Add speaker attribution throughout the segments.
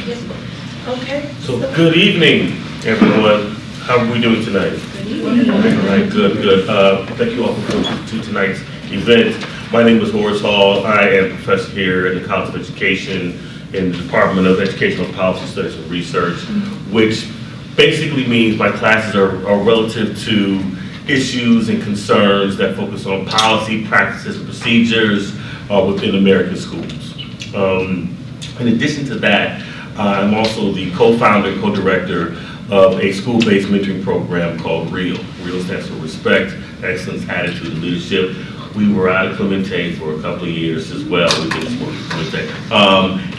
Speaker 1: Okay.
Speaker 2: So good evening, everyone. How are we doing tonight? All right, good. Thank you all for coming to tonight's event. My name is Horace. I am a professor here at the College of Education in the Department of Educational Policy Studies and Research, which basically means my classes are relative to issues and concerns that focus on policy, practices, and procedures within American schools. In addition to that, I'm also the co-founder and co-director of a school-based mentoring program called REAL. REAL stands for Respect, Excellence, Attitude, and Leadership. We were out of Clemente for a couple of years as well. We did some work in Clemente.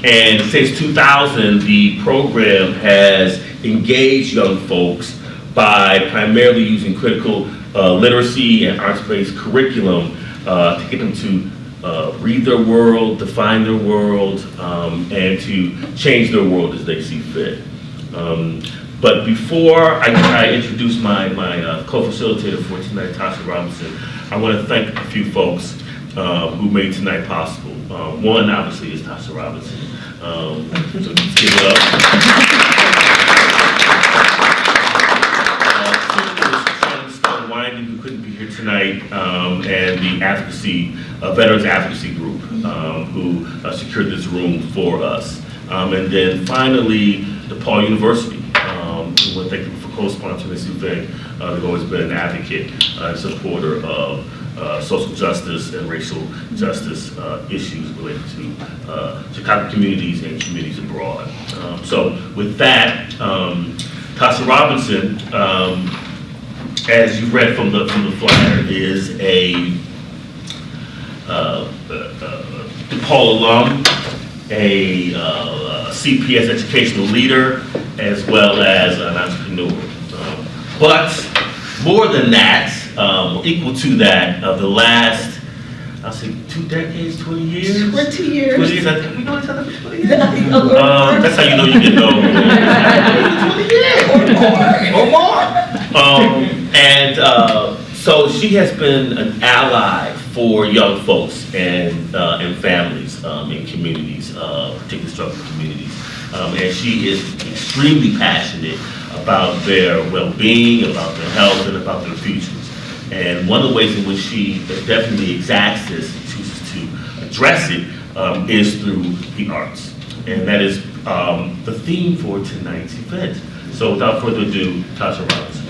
Speaker 2: And since 2000, the program has engaged young folks by primarily using critical literacy and arts-based curriculum to get them to read their world, define their world, and to change their world as they see fit. But before I introduce my co-facilitator for tonight, Tasha Robinson, I want to thank a few folks who made tonight possible. One, obviously, is Tasha Robinson. So let's give it up. Who couldn't be here tonight, and the Advocacy, Veterans Advocacy Group, who secured this room for us. And then finally, DePaul University, who want to thank you for co-sponsoring this event. They've always been an advocate and supporter of social justice and racial justice issues related to Chicago communities and communities abroad. So with that, Tasha Robinson, as you read from the flyer, is a DePaul alum, a CPS educational leader, as well as an entrepreneur. But more than that, equal to that, of the last, I'll say 2 decades, 20 years?
Speaker 1: 20 years.
Speaker 2: 20 years, I think we know each other for 20 years. That's how you know you get old. 20 years, or more. So she has been an ally for young folks and families in communities, particularly struggling communities. And she is extremely passionate about their well-being, about their health, and about their futures. And one of the ways in which she definitely exacts this and chooses to address it is through the arts. And that is the theme for tonight's event. So without further ado, Tasha Robinson.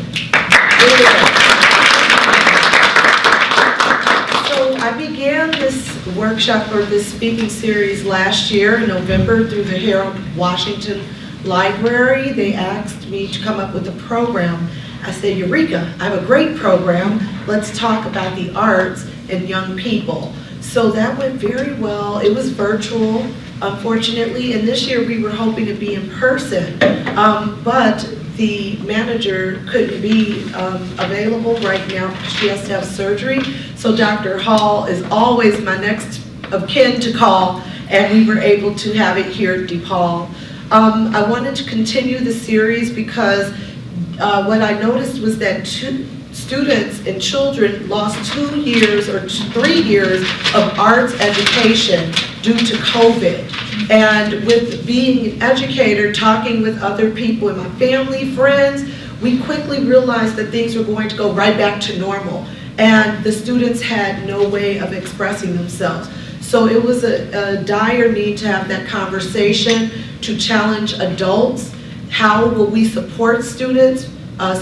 Speaker 1: So I began this workshop or this speaking series last year in November through the Harold Washington Library. They asked me to come up with a program. I said, Eureka, I have a great program. Let's talk about the arts and young people. So that went very well. It was virtual, unfortunately, and this year we were hoping to be in person, but the manager couldn't be available right now because she has to have surgery. So Dr. Hall is always my next of kin to call, and we were able to have it here at DePaul. I wanted to continue the series because what I noticed was that students and children lost 2 years or 3 years of arts education due to COVID. And with being an educator, talking with other people in my family, friends, we quickly realized that things were going to go right back to normal. And the students had no way of expressing themselves. So it was a dire need to have that conversation, to challenge adults. How will we support students?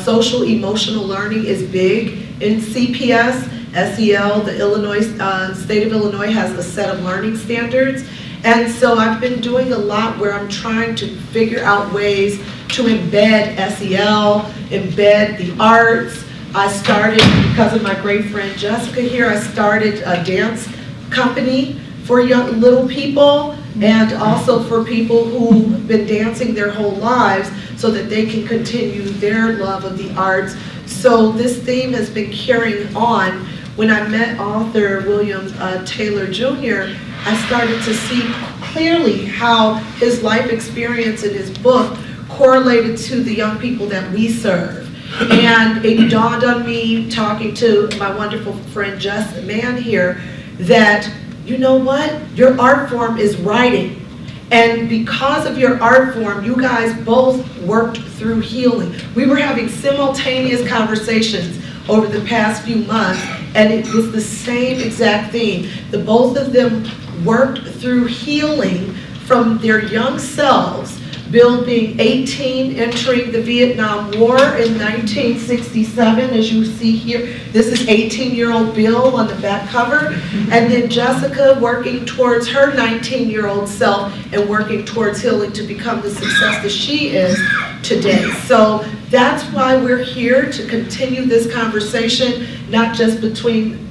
Speaker 1: Social emotional learning is big in CPS, SEL. The state of Illinois has a set of learning standards. And so I've been doing a lot where I'm trying to figure out ways to embed SEL, embed the arts. I started, because of my great friend Jessica here, I started a dance company for young little people and also for people who've been dancing their whole lives so that they can continue their love of the arts. So this theme has been carrying on. When I met author William Taylor Jr., I started to see clearly how his life experience in his book correlated to the young people that we serve. And it dawned on me, talking to my wonderful friend Jess Mann here, that you know what? Your art form is writing. And because of your art form, you guys both worked through healing. We were having simultaneous conversations over the past few months, and it was the same exact theme. The both of them worked through healing from their young selves. Bill being 18, entering the Vietnam War in 1967, as you see here. This is 18-year-old Bill on the back cover. And then Jessica working towards her 19-year-old self and working towards healing to become the success that she is today. So that's why we're here, to continue this conversation, not just between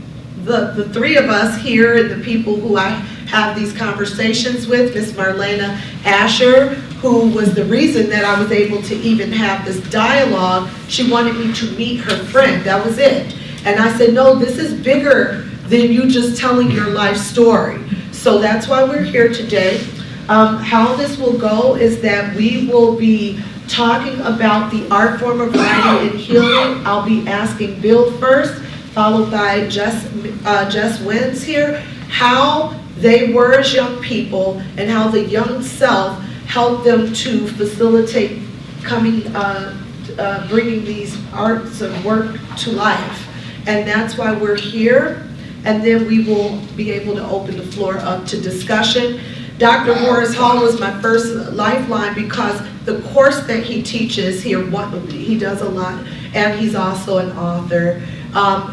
Speaker 1: the three of us here and the people who I have these conversations with. Miss Marlena Asher, who was the reason that I was able to even have this dialogue. She wanted me to meet her friend, that was it. And I said, no, this is bigger than you just telling your life story. So that's why we're here today. How this will go is that we will be talking about the art form of writing and healing. I'll be asking Bill first, followed by Jess Wins here, how they were as young people and how the young self helped them to facilitate bringing these arts and work to life. And that's why we're here. And then we will be able to open the floor up to discussion. Dr. Horace Hall was my first lifeline because the course that he teaches here, he does a lot, and he's also an author.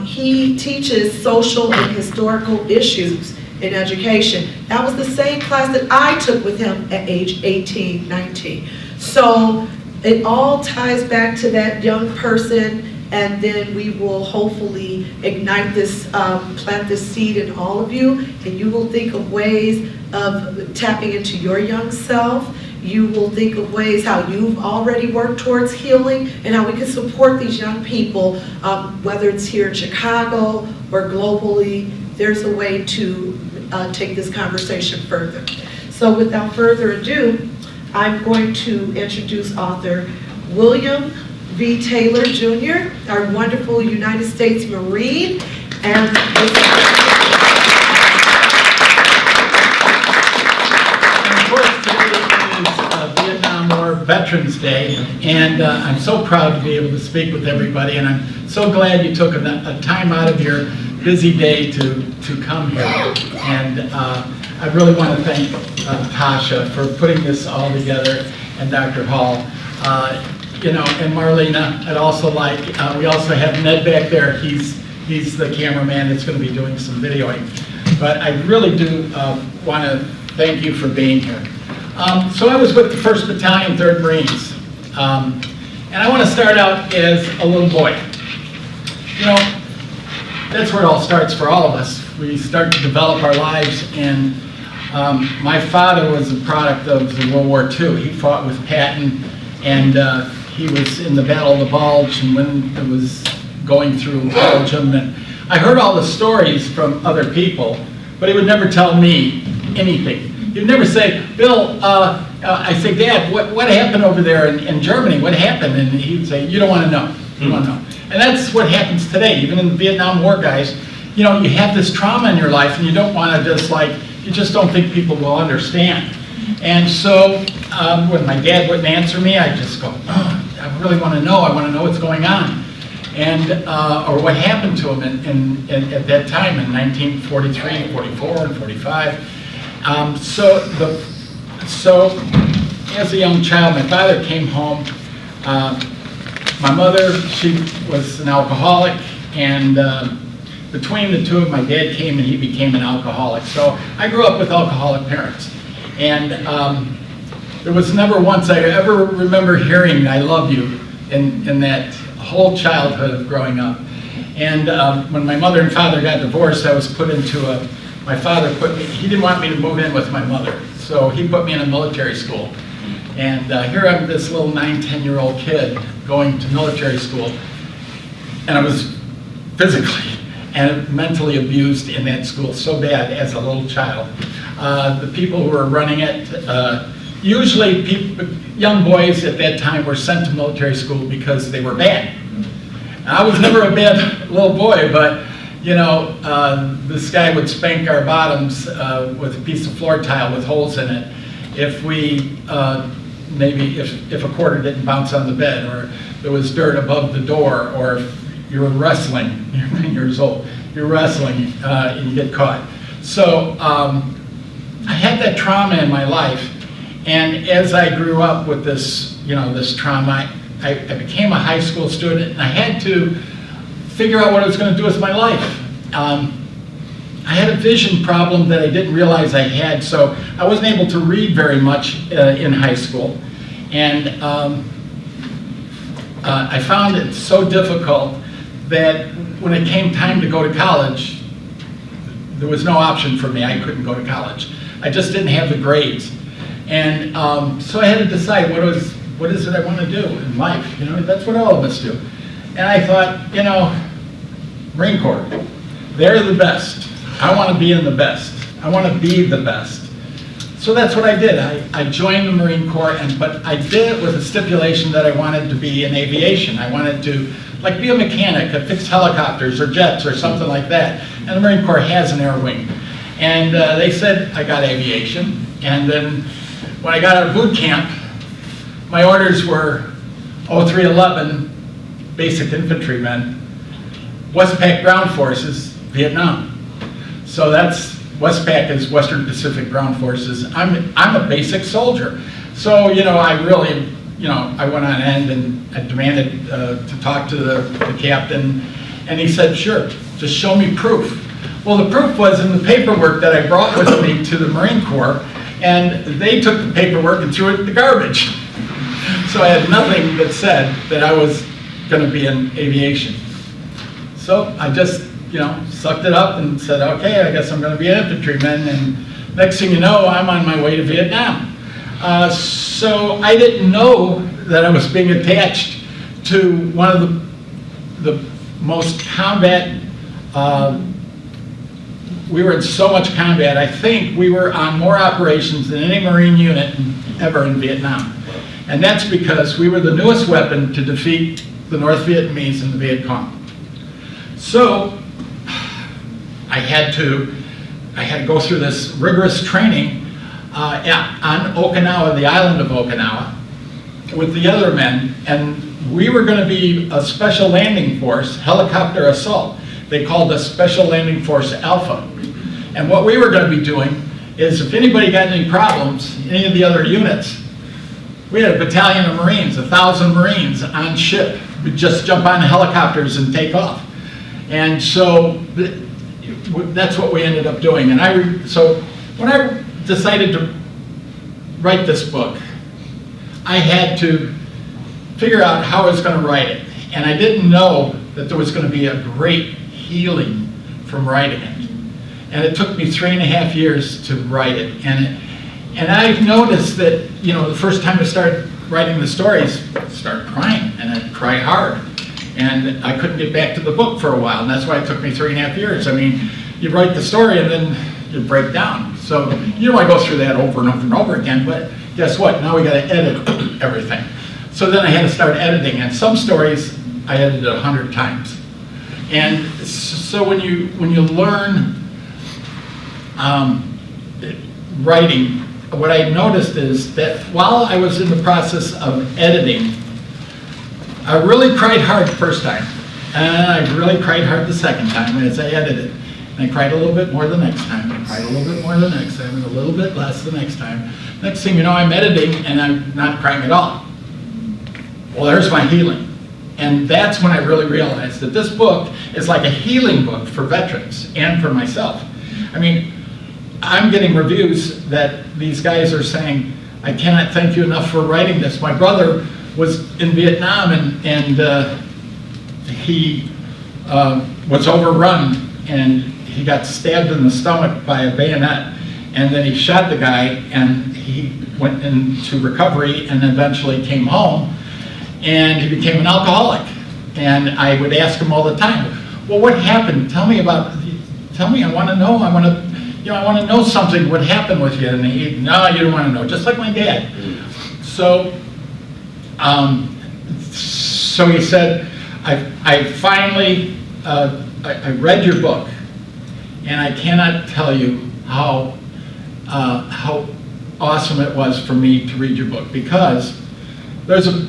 Speaker 1: He teaches social and historical issues in education. That was the same class that I took with him at age 18, 19. So it all ties back to that young person, and then we will hopefully ignite this, plant this seed in all of you, and you will think of ways of tapping into your young self. You will think of ways how you've already worked towards healing and how we can support these young people, whether it's here in Chicago or globally. There's a way to take this conversation further. So without further ado, I'm going to introduce author William V. Taylor Jr., our wonderful United States Marine, and
Speaker 3: of course today is Vietnam War Veterans Day, and I'm so proud to be able to speak with everybody, and I'm so glad you took a time out of your busy day to come here. And I really want to thank Tasha for putting this all together, and Dr. Hall. And Marlena. I'd also like, we also have M.Ed back there. He's the cameraman that's going to be doing some videoing. But I really do want to thank you for being here. So I was with the 1st Battalion, 3rd Marines. And I want to start out as a little boy. You know, that's where it all starts for all of us. We start to develop our lives, and my father was a product of the World War II. He fought with Patton, and he was in the Battle of the Bulge, and when it was going through Belgium. And I heard all the stories from other people, but he would never tell me anything. He'd never say, Bill, I say, Dad, what happened over there in Germany? What happened? And he'd say, you don't want to know. You don't want to know. And that's what happens today, even in the Vietnam War, guys. You know, you have this trauma in your life, and you don't want to you just don't think people will understand. And so when my dad wouldn't answer me, I'd just go, oh, I really want to know. I want to know what's going on. And, or what happened to him at that time in 1943, 44, and 45. So as a young child, my father came home. My mother, she was an alcoholic, and between the two of them, my dad came and he became an alcoholic. So I grew up with alcoholic parents. And there was never once I ever remember hearing "I love you" in that whole childhood of growing up. And when my mother and father got divorced, I was put into my father he didn't want me to move in with my mother. So he put me in a military school. And here I'm this little 9, 10-year-old kid going to military school. And I was physically and mentally abused in that school so bad as a little child. The people who were running it, usually young boys at that time were sent to military school because they were bad. I was never a bad little boy, but you know, this guy would spank our bottoms with a piece of floor tile with holes in it. if we, maybe if a quarter didn't bounce on the bed, or there was dirt above the door, or if you were wrestling, you're 9 years old, you're wrestling and you get caught. So I had that trauma in my life, and as I grew up with this, this trauma, I became a high school student, and I had to figure out what I was going to do with my life. I had a vision problem that I didn't realize I had, so I wasn't able to read very much in high school. And I found it so difficult that when it came time to go to college, there was no option for me. I couldn't go to college. I just didn't have the grades. And so I had to decide what is it I want to do in life. That's what all of us do. And I thought, Marine Corps, they're the best. I want to be in the best. I want to be the best. So that's what I did. I joined the Marine Corps, but I did it with a stipulation that I wanted to be in aviation. I wanted to be a mechanic, fix helicopters or jets or something like that. And the Marine Corps has an air wing. And they said I got aviation. And then when I got out of boot camp, my orders were 0311, basic infantrymen, Westpac Ground Forces, Vietnam. So that's, Westpac is Western Pacific Ground Forces. I'm a basic soldier. So, I really, I went on end and I demanded to talk to the captain, and he said, sure, just show me proof. Well, the proof was in the paperwork that I brought with me to the Marine Corps, and they took the paperwork and threw it in the garbage. So I had nothing that said that I was going to be in aviation. So I just, sucked it up and said, okay, I guess I'm going to be an infantryman. And next thing you know, I'm on my way to Vietnam. So I didn't know that I was being attached to one of the most combat, we were in so much combat. I think we were on more operations than any Marine unit ever in Vietnam. And that's because we were the newest weapon to defeat the North Vietnamese and the Viet Cong. So I had to go through this rigorous training on Okinawa, the island of Okinawa, with the other men, and we were going to be a special landing force, helicopter assault. They called us Special Landing Force Alpha. And what we were going to be doing is, if anybody got any problems, any of the other units, we had a battalion of Marines, 1,000 Marines on ship. We'd just jump on helicopters and take off. And so that's what we ended up doing. And so when I decided to write this book, I had to figure out how I was going to write it. And I didn't know that there was going to be a great healing from writing it. And it took me 3.5 years to write it. And I've noticed that, the first time I started writing the stories, I started crying, and I'd cry hard. And I couldn't get back to the book for a while, and that's why it took me 3.5 years. I mean, you write the story and then you break down. So I go through that over and over and over again, but guess what? Now we got to edit everything. So then I had to start editing, and some stories I edited 100 times. And so when you learn writing, what I noticed is that while I was in the process of editing, I really cried hard the first time, and I really cried hard the second time as I edited. And I cried a little bit more the next time, I cried a little bit more the next time, and a little bit less the next time. Next thing you know, I'm editing and I'm not crying at all. Well, there's my healing. And that's when I really realized that this book is like a healing book for veterans and for myself. I mean, I'm getting reviews that these guys are saying, I cannot thank you enough for writing this. My brother was in Vietnam, and he was overrun, and he got stabbed in the stomach by a bayonet, and then he shot the guy, and he went into recovery and eventually came home, and he became an alcoholic. And I would ask him all the time, well, what happened? Tell me, I want to know. I want to know something, what happened with you. And he, no, you don't want to know, just like my dad. So he said, I finally, I read your book, and I cannot tell you how awesome it was for me to read your book, because there's a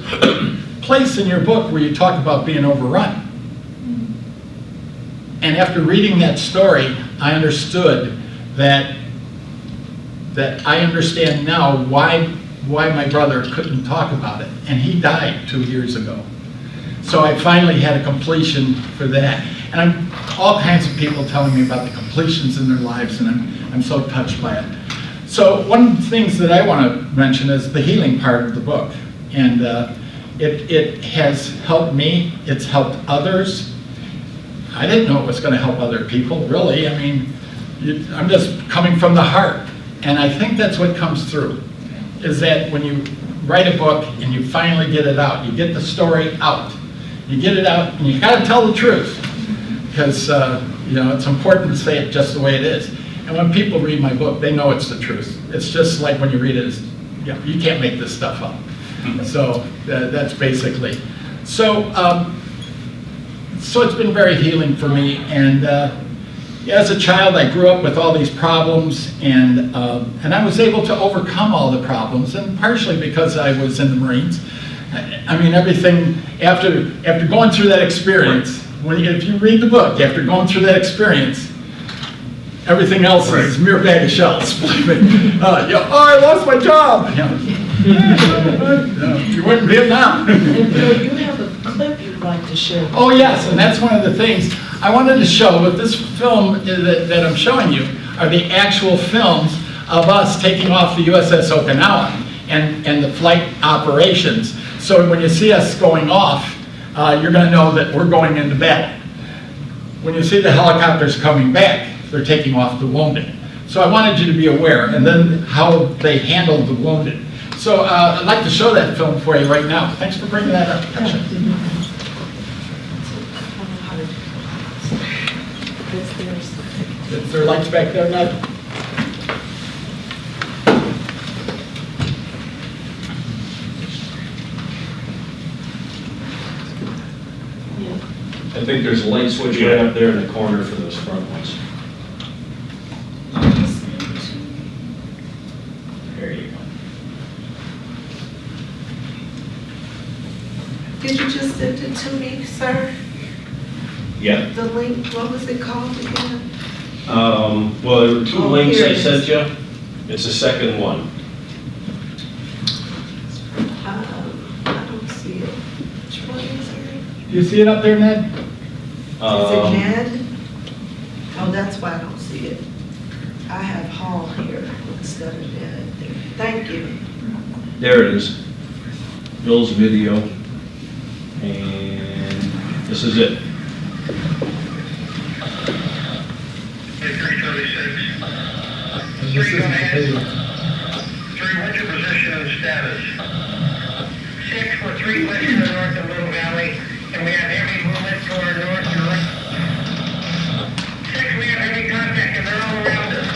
Speaker 3: place in your book where you talk about being overrun. And after reading that story, I understood that I understand now why my brother couldn't talk about it. And he died 2 years ago. So I finally had a completion for that. And all kinds of people telling me about the completions in their lives, and I'm so touched by it. So one of the things that I want to mention is the healing part of the book. And it has helped me, it's helped others. I didn't know it was going to help other people, really. I mean, I'm just coming from the heart. And I think that's what comes through, is that when you write a book and you finally get it out, you get the story out. You get it out, and you got to tell the truth, because it's important to say it just the way it is. And when people read my book, they know it's the truth. It's just like when you read it, you can't make this stuff up. So that's basically. So it's been very healing for me. And as a child, I grew up with all these problems, and I was able to overcome all the problems, and partially because I was in the Marines. I mean, everything, after going through that experience, if you read the book, after going through that experience, everything else is a mere bag of shells. I lost my job. You weren't in Vietnam.
Speaker 1: And Bill, you have a clip you'd like to share.
Speaker 3: Oh yes, and that's one of the things I wanted to show. With this film that I'm showing you are the actual films of us taking off the USS Okinawa and the flight operations. So when you see us going off, you're going to know that we're going into battle. When you see the helicopters coming back, they're taking off the wounded. So I wanted you to be aware, and then how they handled the wounded. So I'd like to show that film for you right now. Thanks for bringing that up, Tasha. Is there lights back there, Ned?
Speaker 4: I think there's a light switch right up there in the corner for those front ones. There you go.
Speaker 1: Did you just send it to me, sir?
Speaker 4: Yeah.
Speaker 1: The link, what was it called again?
Speaker 4: Well, there were two links
Speaker 1: here
Speaker 4: I
Speaker 1: it
Speaker 4: sent you. It's the second one.
Speaker 1: I don't see it. Which one is it?
Speaker 3: Do you see it up there, Ned?
Speaker 1: Is it Ned? Oh, that's why I don't see it. I have Hall here instead of Ned. Thank you.
Speaker 4: There it is. Bill's video. And this is it.
Speaker 5: 336.
Speaker 3: This is the video.
Speaker 5: 3, what's your position and status? 6, we're 3 west of the north of Little Valley, and we have heavy movement to our north and right. 6, we have heavy contact, and they're all around us.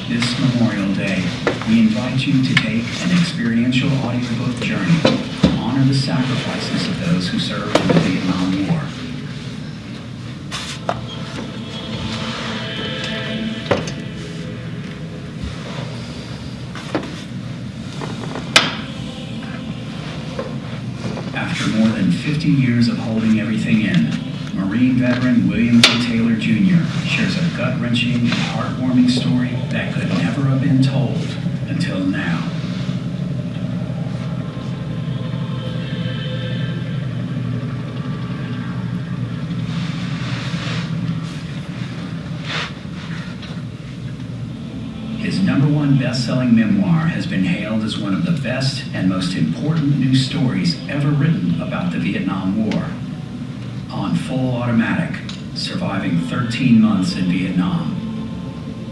Speaker 6: This Memorial Day, we invite you to take an experiential audiobook journey to honor the sacrifices of those who served in the Vietnam War. After more than 50 years of holding everything in, Marine veteran William A. Taylor Jr. shares a gut-wrenching and heartwarming story that could never have been told until now. His #1 best-selling memoir has been hailed as one of the best and most important news stories ever written about the Vietnam War. On full automatic, surviving 13 months in Vietnam.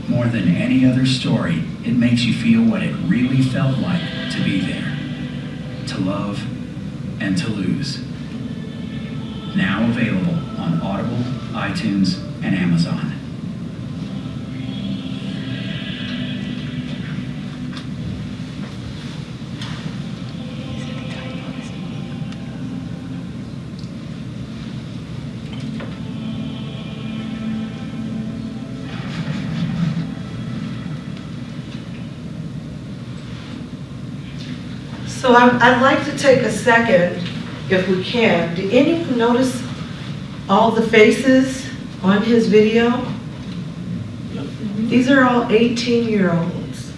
Speaker 6: More than any other story, it makes you feel what it really felt like to be there, to love and to lose. Now available on Audible, iTunes, and Amazon.
Speaker 1: So I'd like to take a second, if we can. Did anyone notice all the faces on his video? These are all 18-year-olds.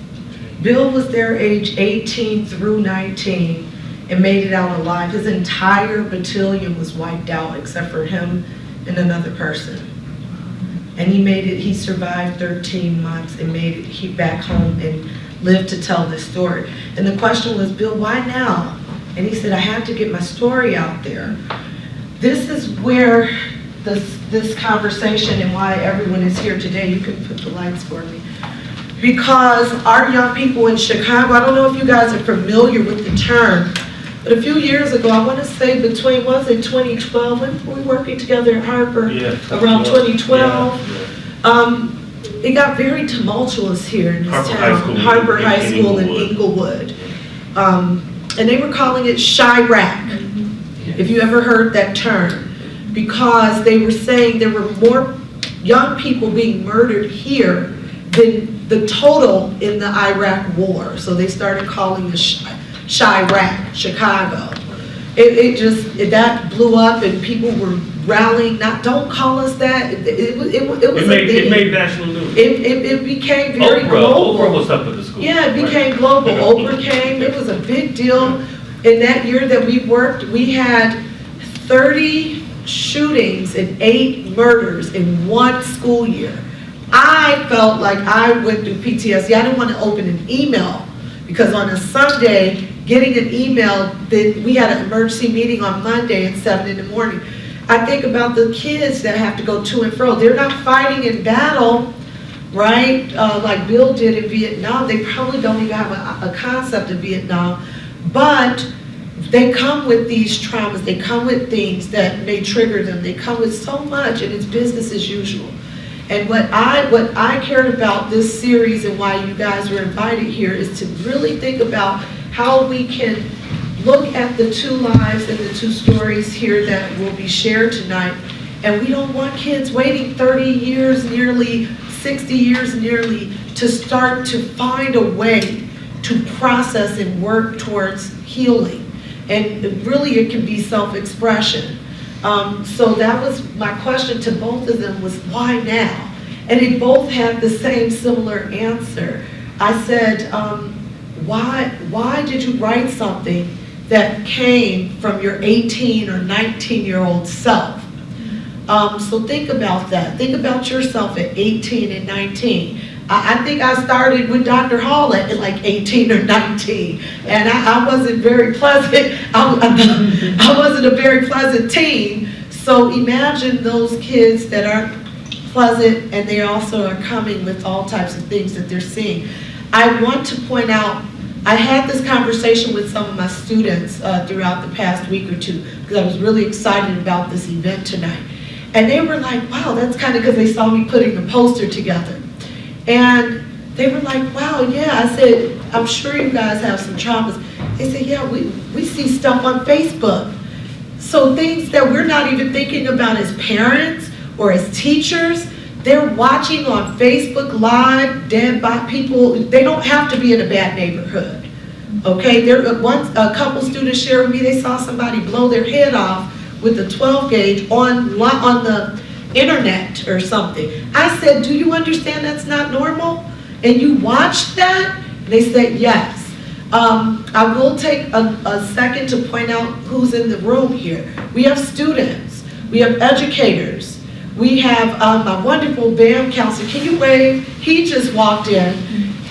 Speaker 1: Bill was their age 18 through 19 and made it out alive. His entire battalion was wiped out except for him and another person. And he made it, he survived 13 months and made it he back home and lived to tell this story. And the question was, Bill, why now? And he said, I have to get my story out there. This is where this conversation and why everyone is here today. You can put the lights for me. Because our young people in Chicago, I don't know if you guys are familiar with the term, but a few years ago, I want to say between, was it 2012, when were we working together at Harper?
Speaker 2: Yeah.
Speaker 1: Around 2012.
Speaker 2: Yeah.
Speaker 1: It got very tumultuous here in this
Speaker 2: Harper
Speaker 1: town.
Speaker 2: High School
Speaker 1: Harper
Speaker 2: in
Speaker 1: High School in
Speaker 2: Inglewood.
Speaker 1: Inglewood. And they were calling it Chirac, if you ever heard that term. Because they were saying there were more young people being murdered here than the total in the Iraq war. So they started calling it Chirac, Chicago. That blew up and people were rallying, don't call us that. It was
Speaker 2: It made national news.
Speaker 1: It became very global.
Speaker 2: Oprah was up at the school.
Speaker 1: Yeah, it became global. Oprah came, it was a big deal. In that year that we worked, we had 30 shootings and 8 murders in one school year. I felt like I went through PTSD. I didn't want to open an email because on a Sunday, getting an email, that we had an emergency meeting on Monday at 7 in the morning. I think about the kids that have to go to and fro. They're not fighting in battle, right? Like Bill did in Vietnam. They probably don't even have a concept of Vietnam, but they come with these traumas. They come with things that may trigger them. They come with so much, and it's business as usual. And what I cared about this series and why you guys were invited here is to really think about how we can look at the 2 lives and the 2 stories here that will be shared tonight. And we don't want kids waiting 30 years, nearly 60 years nearly, to start to find a way to process and work towards healing. And really it can be self-expression. So that was my question to both of them was, why now? And they both had the same similar answer. I said, why did you write something that came from your 18 or 19-year-old self? So think about that. Think about yourself at 18 and 19. I think I started with Dr. Hall at like 18 or 19, and I wasn't very pleasant. I wasn't a very pleasant teen. So imagine those kids that aren't pleasant, and they also are coming with all types of things that they're seeing. I want to point out, I had this conversation with some of my students throughout the past week or 2, because I was really excited about this event tonight. And they were like, wow, that's kind of because they saw me putting the poster together. And they were like, wow, yeah. I said, I'm sure you guys have some traumas. They said, yeah, we see stuff on Facebook. So things that we're not even thinking about as parents or as teachers, they're watching on Facebook Live, dead by people. They don't have to be in a bad neighborhood. Okay, a couple students shared with me, they saw somebody blow their head off with a 12 gauge on the internet or something. I said, do you understand that's not normal? And you watched that? And they said, yes. I will take a second to point out who's in the room here. We have students, we have educators, we have my wonderful BAM counselor. Can you wave? He just walked in.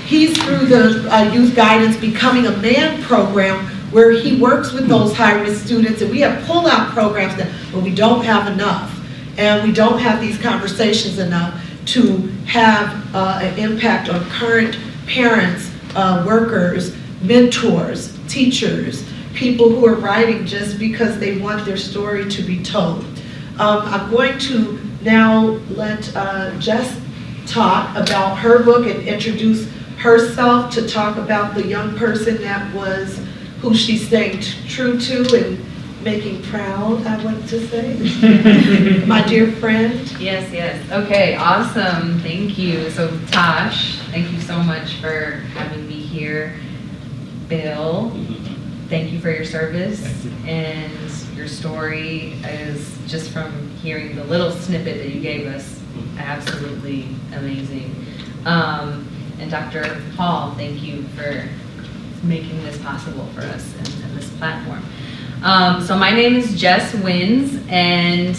Speaker 1: He's through the Youth Guidance Becoming a Man program, where he works with those high-risk students, and we have pull-out programs that, but we don't have enough. And we don't have these conversations enough to have an impact on current parents, workers, mentors, teachers, people who are writing just because they want their story to be told. I'm going to now let Jess talk about her book and introduce herself, to talk about the young person that was, who she's staying true to and making proud, I want to say. My dear friend.
Speaker 7: Yes, yes. Okay, awesome. Thank you. So Tosh, thank you so much for having me here. Bill, thank you for your service.
Speaker 3: Thank you.
Speaker 7: And your story is, just from hearing the little snippet that you gave us, absolutely amazing. And Dr. Hall, thank you for making this possible for us and this platform. So my name is Jess Wins, and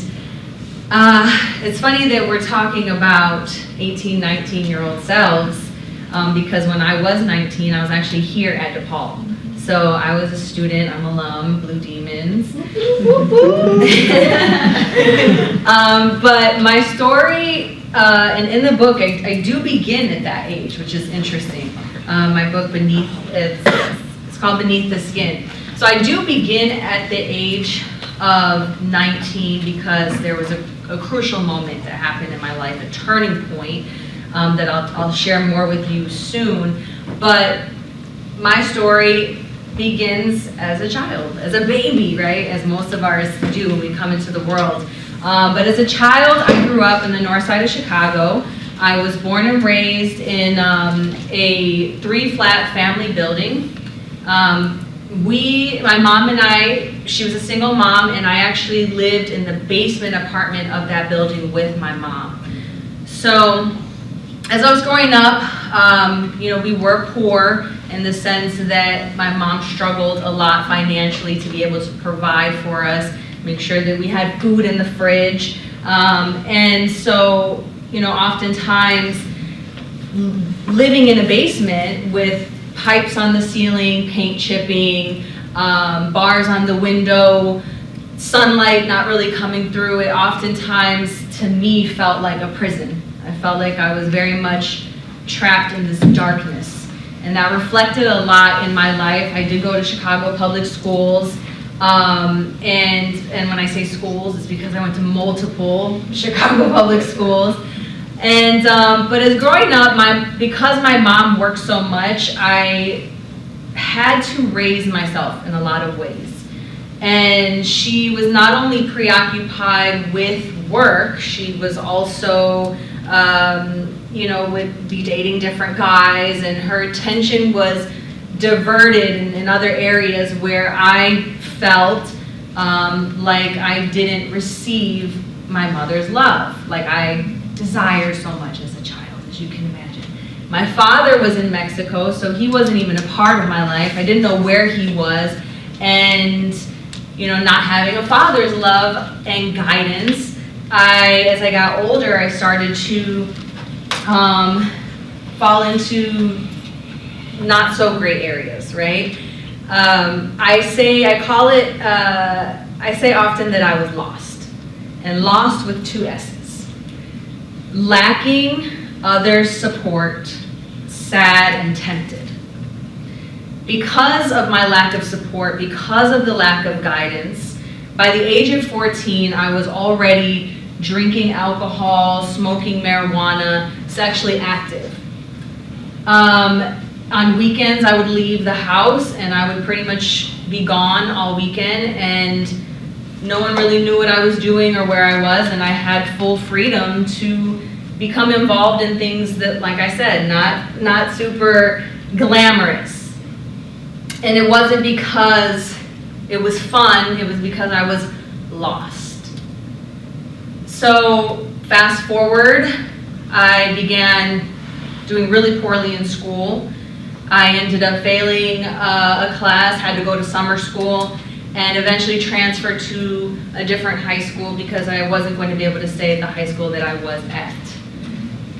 Speaker 7: it's funny that we're talking about 18, 19-year-old selves, because when I was 19, I was actually here at DePaul. So I was a student, I'm alum, Blue Demons. But my story, and in the book, I do begin at that age, which is interesting. My book, it's called Beneath the Skin. So I do begin at the age of 19 because there was a crucial moment that happened in my life, a turning point that I'll share more with you soon. But my story begins as a child, as a baby, right? As most of ours do when we come into the world. But as a child, I grew up in the north side of Chicago. I was born and raised in a 3-flat family building. My mom and I, she was a single mom, and I actually lived in the basement apartment of that building with my mom. So as I was growing up, we were poor in the sense that my mom struggled a lot financially to be able to provide for us, make sure that we had food in the fridge. And so, oftentimes living in a basement with pipes on the ceiling, paint chipping, bars on the window, sunlight not really coming through, it oftentimes to me felt like a prison. I felt like I was very much trapped in this darkness. And that reflected a lot in my life. I did go to Chicago public schools. And when I say schools, it's because I went to multiple Chicago public schools. And but as growing up, because my mom worked so much, I had to raise myself in a lot of ways. And she was not only preoccupied with work, she was also would be dating different guys, and her attention was diverted in other areas where I felt like I didn't receive my mother's love, like I desired so much as a child, as you can imagine. My father was in Mexico, so he wasn't even a part of my life. I didn't know where he was, and not having a father's love and guidance, as I got older, I started to fall into not so great areas, right? I say often that I was lost, and lost with 2 S's. Lacking other support, sad and tempted. Because of my lack of support, because of the lack of guidance, by the age of 14, I was already drinking alcohol, smoking marijuana, sexually active. On weekends, I would leave the house and I would pretty much be gone all weekend, and no one really knew what I was doing or where I was, and I had full freedom to become involved in things that, like I said, not super glamorous. And it wasn't because it was fun, it was because I was lost. So fast forward, I began doing really poorly in school. I ended up failing a class, had to go to summer school, and eventually transferred to a different high school because I wasn't going to be able to stay at the high school that I was at.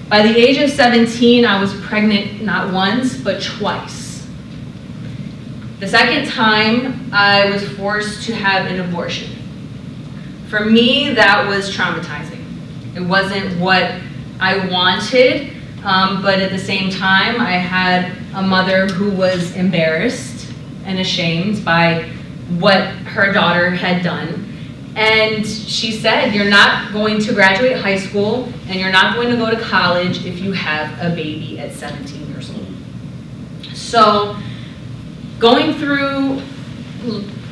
Speaker 7: By the age of 17, I was pregnant not once, but twice. The second time, I was forced to have an abortion. For me, that was traumatizing. It wasn't what I wanted, but at the same time, I had a mother who was embarrassed and ashamed by what her daughter had done. And she said, you're not going to graduate high school and you're not going to go to college if you have a baby at 17 years old. So going through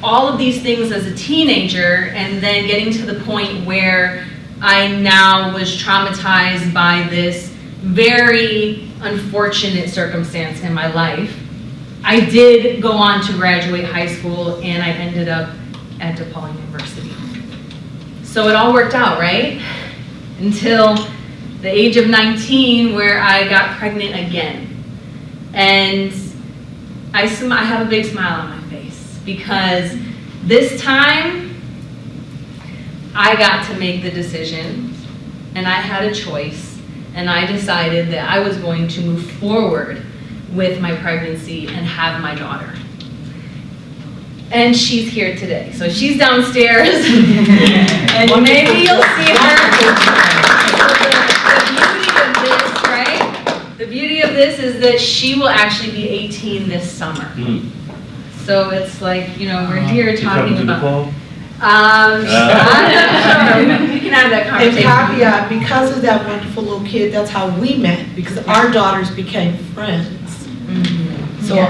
Speaker 7: all of these things as a teenager and then getting to the point where I now was traumatized by this very unfortunate circumstance in my life, I did go on to graduate high school, and I ended up at DePaul University. So it all worked out, right? Until the age of 19, where I got pregnant again. And I have a big smile on my face, because this time I got to make the decision, and I had a choice, and I decided that I was going to move forward with my pregnancy and have my daughter. And she's here today. So she's downstairs, and maybe you'll see her. The beauty of this is that she will actually be 18 this summer. So it's like, you know, we're here talking about. I'm not sure. We can have that
Speaker 1: And
Speaker 7: conversation.
Speaker 1: caveat, because of that wonderful little kid, that's how we met, because our daughters became friends. So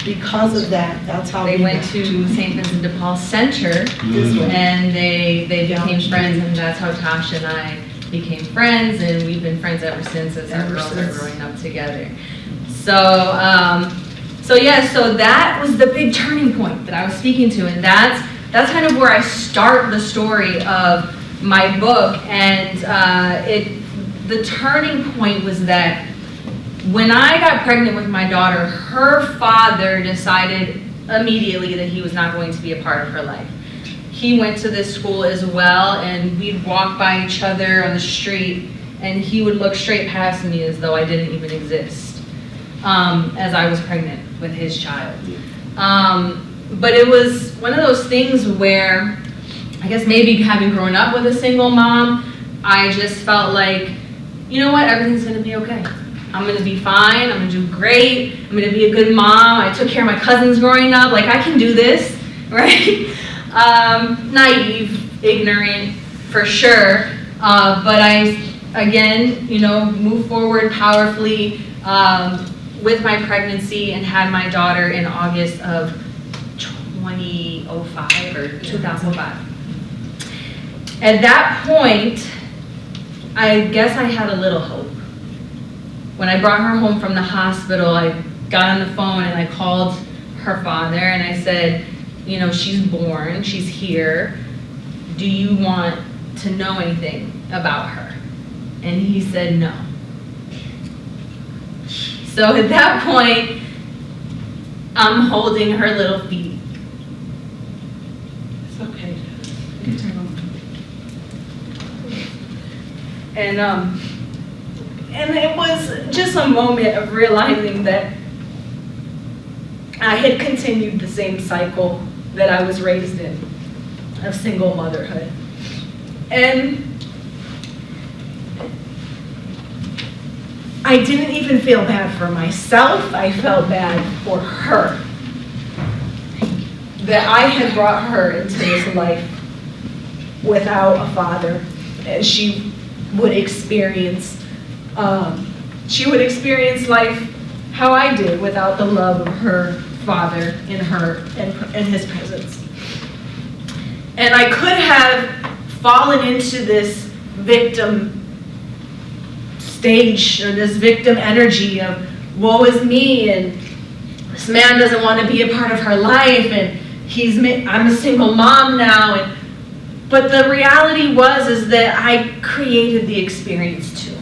Speaker 1: because of that, that's how
Speaker 7: They
Speaker 1: we
Speaker 7: went
Speaker 1: met.
Speaker 7: to St. Vincent de Paul Center,
Speaker 1: This way.
Speaker 7: and they became friends, and that's how Tasha and I became friends, and we've been friends ever since as our
Speaker 1: Ever
Speaker 7: girls are
Speaker 1: since.
Speaker 7: growing up together. So that was the big turning point that I was speaking to, and that's kind of where I start the story of my book. And the turning point was that when I got pregnant with my daughter, her father decided immediately that he was not going to be a part of her life. He went to this school as well, and we'd walk by each other on the street, and he would look straight past me as though I didn't even exist, as I was pregnant with his child. But it was one of those things where, I guess maybe having grown up with a single mom, I just felt like, you know what, everything's gonna be okay. I'm gonna be fine, I'm gonna do great, I'm gonna be a good mom. I took care of my cousins growing up, like I can do this, right? Naive, ignorant, for sure. But I, again, you know, moved forward powerfully with my pregnancy and had my daughter in August of 2005 or 2005. At that point, I guess I had a little hope. When I brought her home from the hospital, I got on the phone and I called her father and I said, you know, she's born, she's here. Do you want to know anything about her? And he said no. So at that point, I'm holding her little feet.
Speaker 1: It's okay.
Speaker 7: And it was just a moment of realizing that I had continued the same cycle that I was raised in, of single motherhood. And I didn't even feel bad for myself, I felt bad for her. That I had brought her into this life without a father, and she would experience life how I did, without the love of her father in her and his presence. And I could have fallen into this victim stage, or this victim energy of woe is me, and this man doesn't want to be a part of her life, and I'm a single mom now. But the reality is that I created the experience too.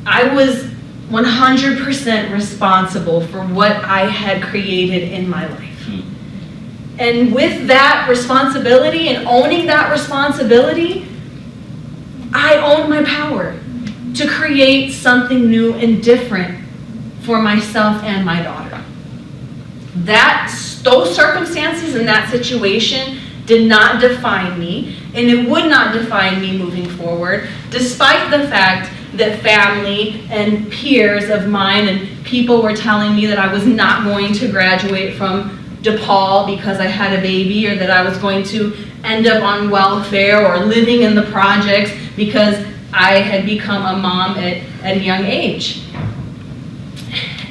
Speaker 7: I was 100% responsible for what I had created in my life. And with that responsibility and owning that responsibility, I own my power to create something new and different for myself and my daughter. Those circumstances and that situation did not define me, and it would not define me moving forward, despite the fact that family and peers of mine and people were telling me that I was not going to graduate from DePaul because I had a baby, or that I was going to end up on welfare or living in the projects because I had become a mom at a young age.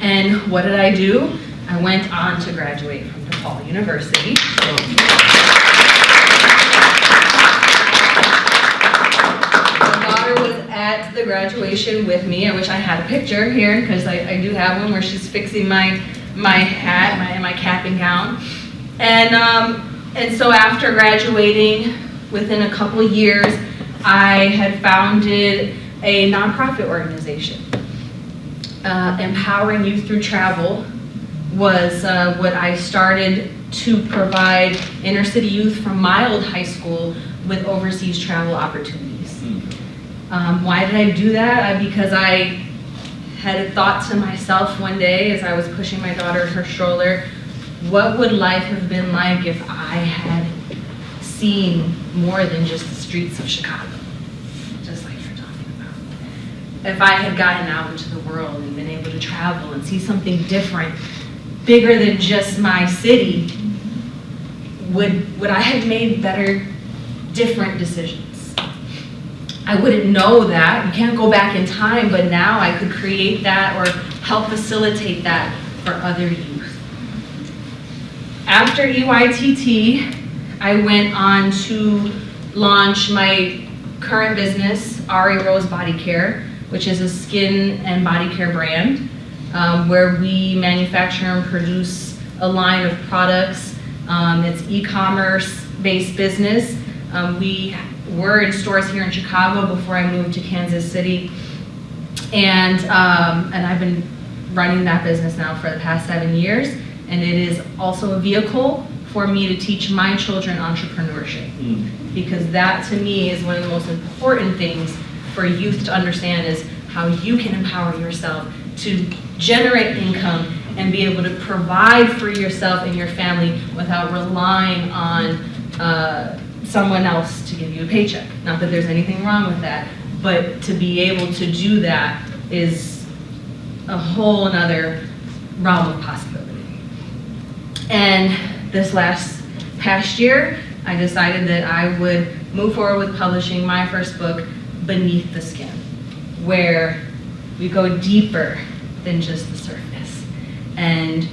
Speaker 7: And what did I do? I went on to graduate from DePaul University. My daughter was at the graduation with me. I wish I had a picture here, because I do have one where she's fixing my my hat, my cap and gown. And so after graduating, within a couple years, I had founded a nonprofit organization. Empowering Youth Through Travel was what I started to provide inner city youth from my old high school with overseas travel opportunities. Why did I do that? Because I had a thought to myself one day as I was pushing my daughter in her stroller, what would life have been like if I had seen more than just the streets of Chicago, just like you're talking about. If I had gotten out into the world and been able to travel and see something different, bigger than just my city, would I have made better, different decisions? I wouldn't know that. You can't go back in time, but now I could create that or help facilitate that for other youth. After EYTT, I went on to launch my current business, Ari Rose Body Care, which is a skin and body care brand, where we manufacture and produce a line of products. It's e-commerce based business. We were in stores here in Chicago before I moved to Kansas City, and I've been running that business now for the past 7 years, and it is also a vehicle for me to teach my children entrepreneurship, because that to me is one of the most important things for youth to understand, is how you can empower yourself to generate income and be able to provide for yourself and your family without relying on someone else to give you a paycheck. Not that there's anything wrong with that, but to be able to do that is a whole another realm of possibility. And this past year, I decided that I would move forward with publishing my first book, Beneath the Skin, where we go deeper than just the surface. And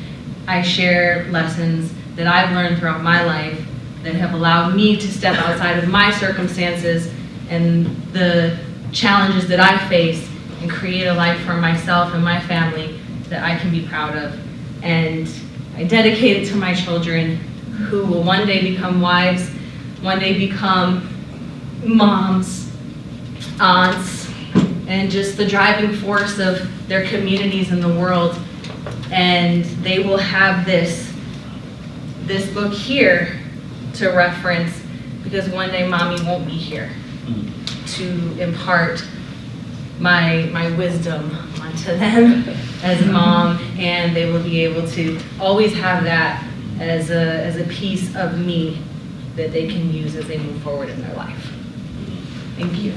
Speaker 7: I share lessons that I've learned throughout my life that have allowed me to step outside of my circumstances and the challenges that I face and create a life for myself and my family that I can be proud of. And I dedicate it to my children, who will one day become wives, one day become moms, aunts, and just the driving force of their communities in the world. And they will have this book here to reference, because one day mommy won't be here to impart my wisdom onto them as a mom, and they will be able to always have that as a piece of me that they can use as they move forward in their life. Thank you.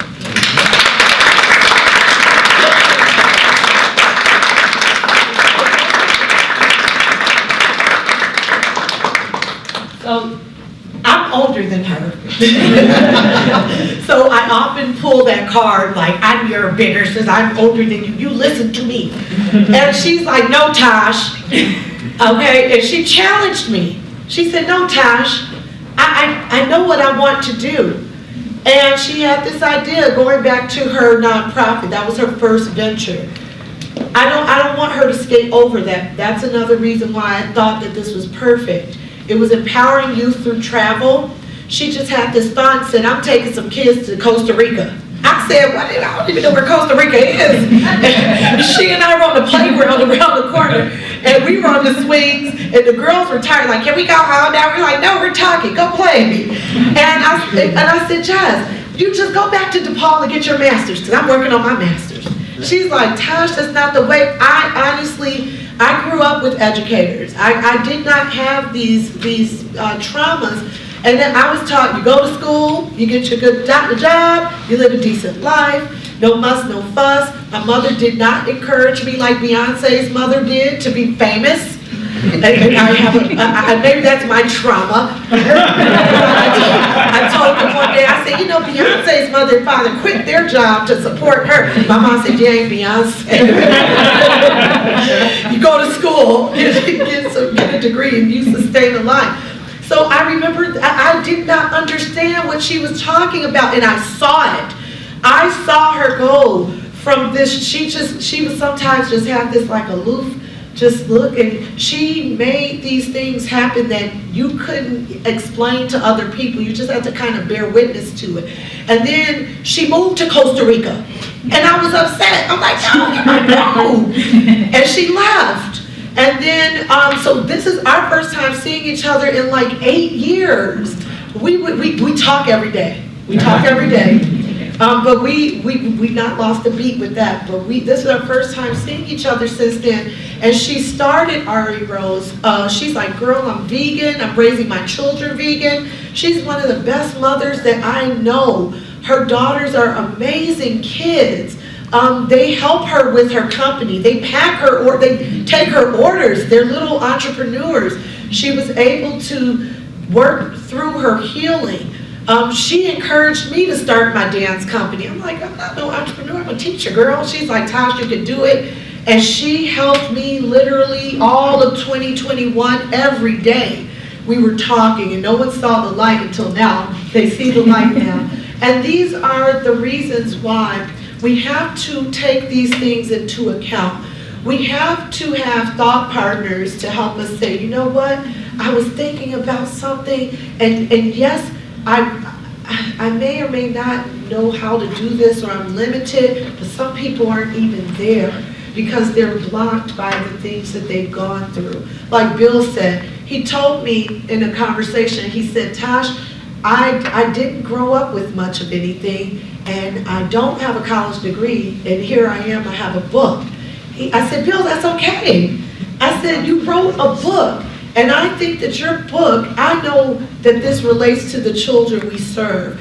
Speaker 1: So I'm older than her. So I often pull that card like, I'm your bigger, since I'm older than you. You listen to me. And she's like, no, Tosh. Okay, and she challenged me. She said, no, Tosh, I know what I want to do. And she had this idea going back to her nonprofit. That was her first venture. I don't want her to skate over that. That's another reason why I thought that this was perfect. It was empowering youth through travel. She just had this thought and said, I'm taking some kids to Costa Rica. I said, what? I don't even know where Costa Rica is. And she and I were on the playground around the corner, and we were on the swings, and the girls were tired, like, can we go home now? We're like, no, we're talking, go play. And I said, Jazz, you just go back to DePaul and get your master's, because I'm working on my master's. She's like, Tash, that's not the way. I grew up with educators. I did not have these traumas. And then I was taught, you go to school, you get your good job, you live a decent life, no muss, no fuss. My mother did not encourage me like Beyonce's mother did to be famous. And maybe that's my trauma. I told them one day, I said, you know, Beyonce's mother and father quit their job to support her. My mom said, you ain't Beyonce. You go to school, get a degree, and you sustain a life. So I remember I did not understand what she was talking about, and I saw it. I saw her go from this, she would sometimes just have this like aloof just look, and she made these things happen that you couldn't explain to other people. You just had to kind of bear witness to it. And then she moved to Costa Rica, and I was upset. I'm like, no. And she left. And then, so this is our first time seeing each other in like 8 years. We talk every day. We talk every day. But we not lost a beat with that. But this is our first time seeing each other since then. And she started Ari Rose. She's like, girl, I'm vegan. I'm raising my children vegan. She's one of the best mothers that I know. Her daughters are amazing kids. They help her with her company. They pack her, or they take her orders. They're little entrepreneurs. She was able to work through her healing. She encouraged me to start my dance company. I'm like, I'm not no entrepreneur, I'm a teacher, girl. She's like, Tasha, you can do it. And she helped me literally all of 2021, every day. We were talking, and no one saw the light until now. They see the light now. And these are the reasons why we have to take these things into account. We have to have thought partners to help us say, you know what, I was thinking about something, and yes, I may or may not know how to do this, or I'm limited, but some people aren't even there because they're blocked by the things that they've gone through. Like Bill said, he told me in a conversation, he said, Tash, I didn't grow up with much of anything, and I don't have a college degree, and here I am, I have a book. I said, Bill, that's okay. I said, you wrote a book. And I think that your book, I know that this relates to the children we serve.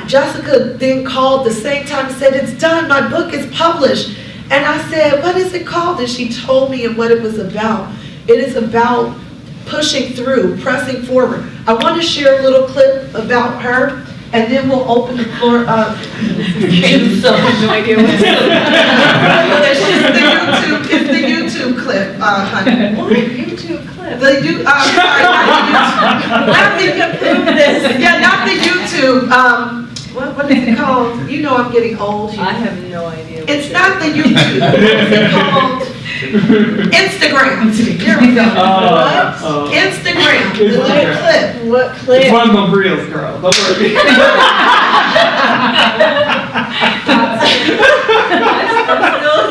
Speaker 1: Jessica then called the same time and said, it's done, my book is published. And I said, what is it called? And she told me and what it was about. It is about pushing through, pressing forward. I want to share a little clip about her, and then we'll open the floor up.
Speaker 7: So I have no idea what
Speaker 1: It's the YouTube clip, honey.
Speaker 7: What YouTube clip?
Speaker 1: Not the YouTube. Yeah, not the YouTube. What is it called? You know I'm getting old here.
Speaker 7: I have no idea.
Speaker 1: It's not the YouTube. It's called Instagram. Here we go. What? Instagram. The little clip.
Speaker 7: What clip?
Speaker 8: It's one of the reels, girl. Don't worry.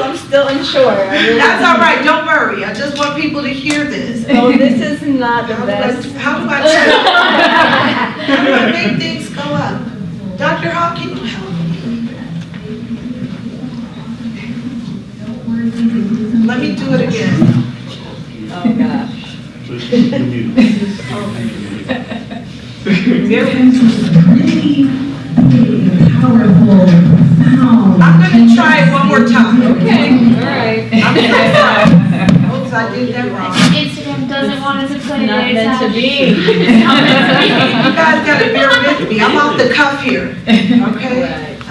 Speaker 7: I'm still unsure.
Speaker 1: That's all right. Don't worry. I just want people to hear this.
Speaker 7: Oh, this is not the
Speaker 1: How
Speaker 7: best.
Speaker 1: do I make things go up? Dr. Hall, can you help me? Let me do it again.
Speaker 7: Oh, gosh.
Speaker 1: I'm going to try it one more time.
Speaker 7: Okay, all right.
Speaker 1: I'm so sorry. Oops, I did that wrong.
Speaker 9: Instagram doesn't want us to play
Speaker 7: Not
Speaker 9: today's
Speaker 7: meant to
Speaker 9: app.
Speaker 7: be.
Speaker 1: You guys got to bear with me. I'm off the cuff here. Okay?
Speaker 7: Right.
Speaker 1: I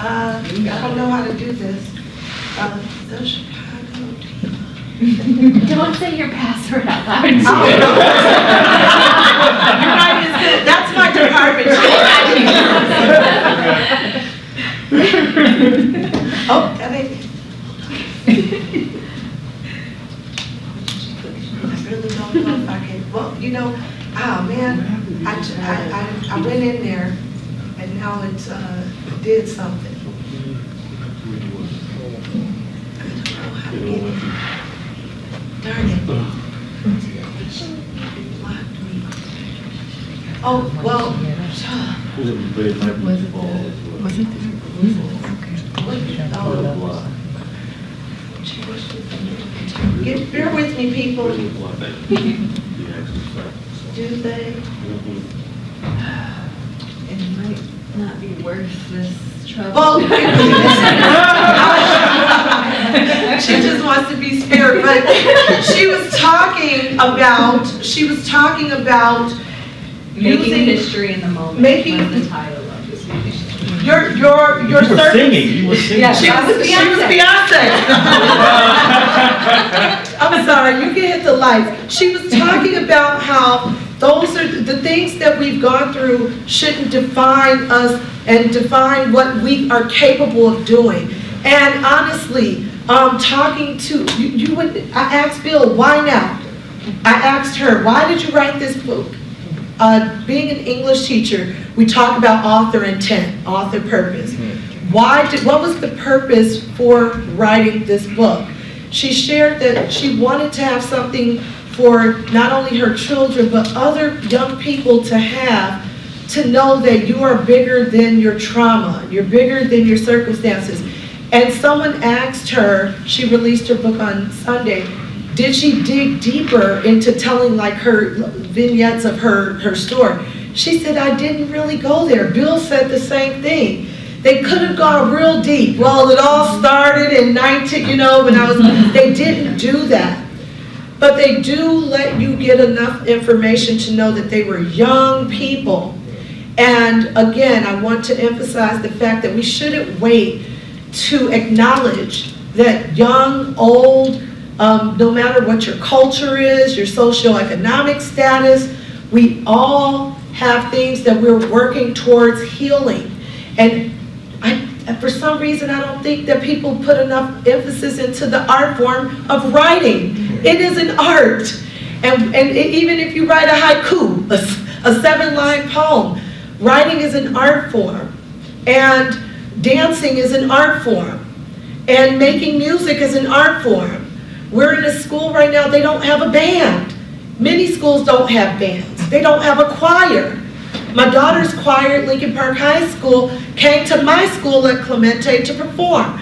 Speaker 1: don't know how to do this. The Chicago
Speaker 9: Don't say your password out loud.
Speaker 1: You're right, it's good. That's my department. Oh, that ain't it. I really don't know if I can, well, you know, oh man, I went in there and now it's, did something. I don't know how to get it. Darn it. It blocked me. Oh, well, bear with me, people. Do they?
Speaker 7: It might not be worth this trouble.
Speaker 1: Well, she just wants to be spared, but she was talking about
Speaker 7: Making
Speaker 1: using
Speaker 7: history in the moment.
Speaker 1: Making-
Speaker 7: was the title of this video.
Speaker 1: your
Speaker 4: You were
Speaker 1: service.
Speaker 4: singing, you were singing.
Speaker 7: Yeah.
Speaker 1: She was Beyonce. I'm sorry, you can hit the lights. She was talking about how those are the things that we've gone through shouldn't define us and define what we are capable of doing. And honestly, talking to, I asked Bill, why now? I asked her, why did you write this book? Being an English teacher, we talk about author intent, author purpose. What was the purpose for writing this book? She shared that she wanted to have something for not only her children, but other young people to have, to know that you are bigger than your trauma, you're bigger than your circumstances. And someone asked her, she released her book on Sunday, did she dig deeper into telling like her vignettes of her story? She said, I didn't really go there. Bill said the same thing. They could have gone real deep. Well, it all started in 19, they didn't do that. But they do let you get enough information to know that they were young people. And again, I want to emphasize the fact that we shouldn't wait to acknowledge that young, old, no matter what your culture is, your socioeconomic status, we all have things that we're working towards healing. And for some reason, I don't think that people put enough emphasis into the art form of writing. It is an art. And even if you write a haiku, a 7-line poem, writing is an art form. And dancing is an art form. And making music is an art form. We're in a school right now, they don't have a band. Many schools don't have bands. They don't have a choir. My daughter's choir at Lincoln Park High School came to my school at Clemente to perform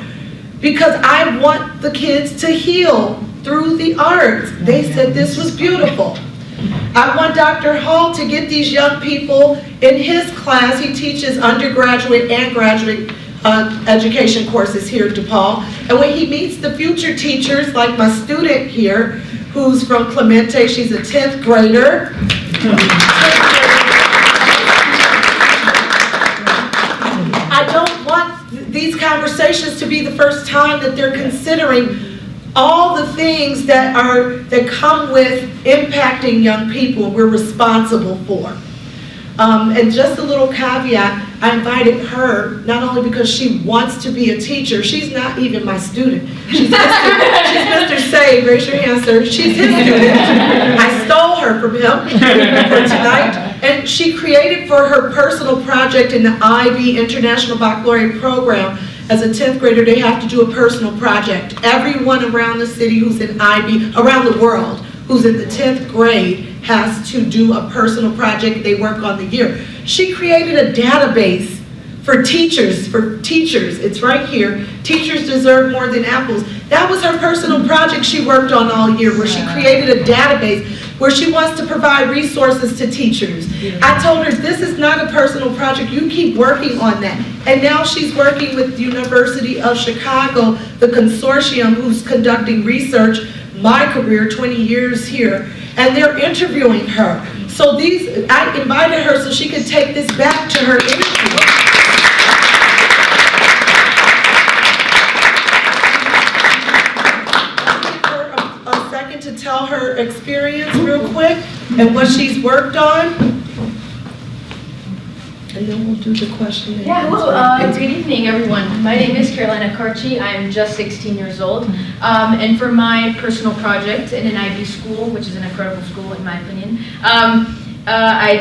Speaker 1: because I want the kids to heal through the arts. They said this was beautiful. I want Dr. Hall to get these young people in his class. He teaches undergraduate and graduate education courses here at DePaul. And when he meets the future teachers, like my student here, who's from Clemente, she's a 10th grader. I don't want these conversations to be the first time that they're considering all the things that come with impacting young people we're responsible for. And just a little caveat, I invited her, not only because she wants to be a teacher, she's not even my student. She's Mr. Save, raise your hand, sir. She's his student. I stole her from him for tonight. And she created for her personal project in the IB International Baccalaureate Program. As a 10th grader, they have to do a personal project. Everyone around the city who's in IB, around the world, who's in the 10th grade, has to do a personal project they work on the year. She created a database for teachers. It's right here. Teachers deserve more than apples. That was her personal project she worked on all year, where she created a database where she wants to provide resources to teachers. I told her, this is not a personal project. You keep working on that. And now she's working with the University of Chicago, the consortium who's conducting research, my career, 20 years here, and they're interviewing her. So I invited her so she could take this back to her interview. A second to tell her experience real quick and what she's worked on. And then we'll do the question and
Speaker 9: Yeah, hello.
Speaker 1: answer.
Speaker 9: Good evening, everyone. My name is Carolina Carchi. I'm just 16 years old. And for my personal project in an IB school, which is an incredible school in my opinion, I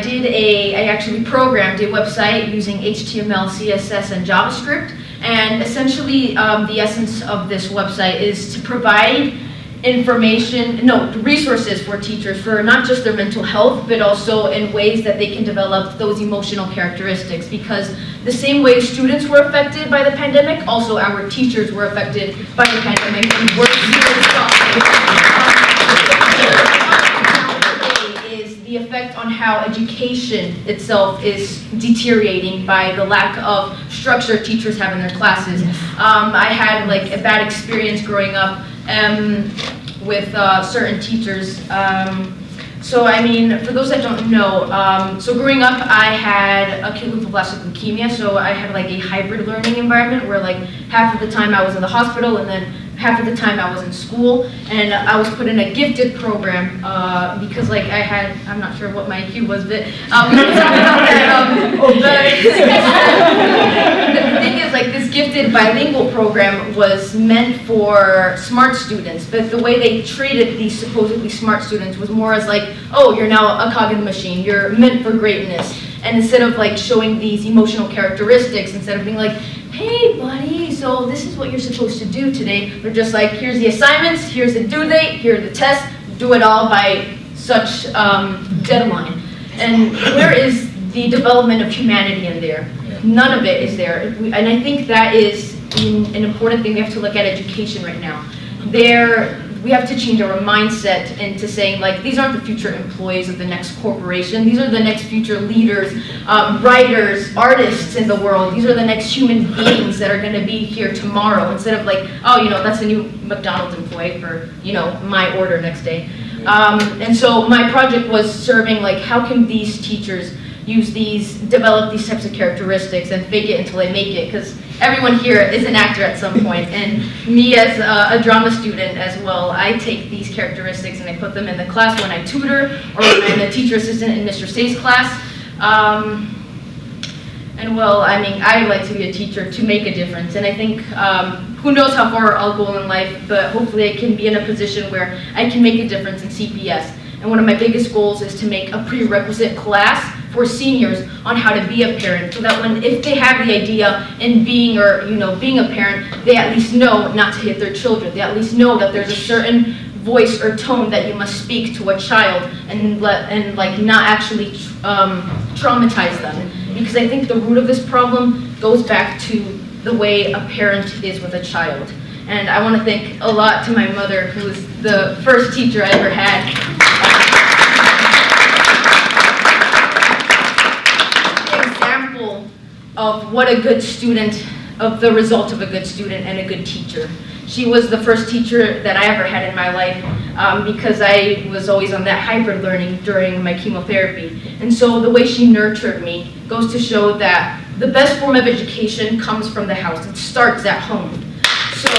Speaker 9: actually programmed a website using HTML, CSS, and JavaScript. And essentially, the essence of this website is to provide resources for teachers for not just their mental health, but also in ways that they can develop those emotional characteristics. Because the same way students were affected by the pandemic, also our teachers were affected by the pandemic, and we're is the effect on how education itself is deteriorating by the lack of structure teachers have in their classes. I had like a bad experience growing up with certain teachers. So I mean, for those that don't know, so growing up I had acute lymphoblastic leukemia, so I had like a hybrid learning environment where like half of the time I was in the hospital and then half of the time I was in school, and I was put in a gifted program because like I'm not sure what my IQ was, but we were talking about that. The thing is, like, this gifted bilingual program was meant for smart students, but the way they treated these supposedly smart students was more as like, oh, you're now a cog in the machine, you're meant for greatness. And instead of like showing these emotional characteristics, instead of being like, hey buddy, so this is what you're supposed to do today, they're just like, here's the assignments, here's the due date, here are the tests, do it all by such deadline. And where is the development of humanity in there? None of it is there. And I think that is an important thing we have to look at education right now. We have to change our mindset into saying, like, these aren't the future employees of the next corporation. These are the next future leaders, writers, artists in the world. These are the next human beings that are going to be here tomorrow, instead of like, oh, that's a new McDonald's employee for, my order next day. And so my project was serving, like, how can these teachers develop these types of characteristics and fake it until they make it, because everyone here is an actor at some point, and me as a drama student as well, I take these characteristics and I put them in the class when I tutor, or when I'm a teacher assistant in Mr. Say's class. And well, I mean, I like to be a teacher to make a difference, and I think, who knows how far I'll go in life, but hopefully I can be in a position where I can make a difference in CPS. And one of my biggest goals is to make a prerequisite class for seniors on how to be a parent, so that if they have the idea in being a parent, they at least know not to hit their children. They at least know that there's a certain voice or tone that you must speak to a child, and not actually traumatize them. Because I think the root of this problem goes back to the way a parent is with a child. And I want to thank a lot to my mother, who was the first teacher I ever had. Example of what a good student, of the result of a good student and a good teacher. She was the first teacher that I ever had in my life, because I was always on that hybrid learning during my chemotherapy. And so the way she nurtured me goes to show that the best form of education comes from the house. It starts at home. So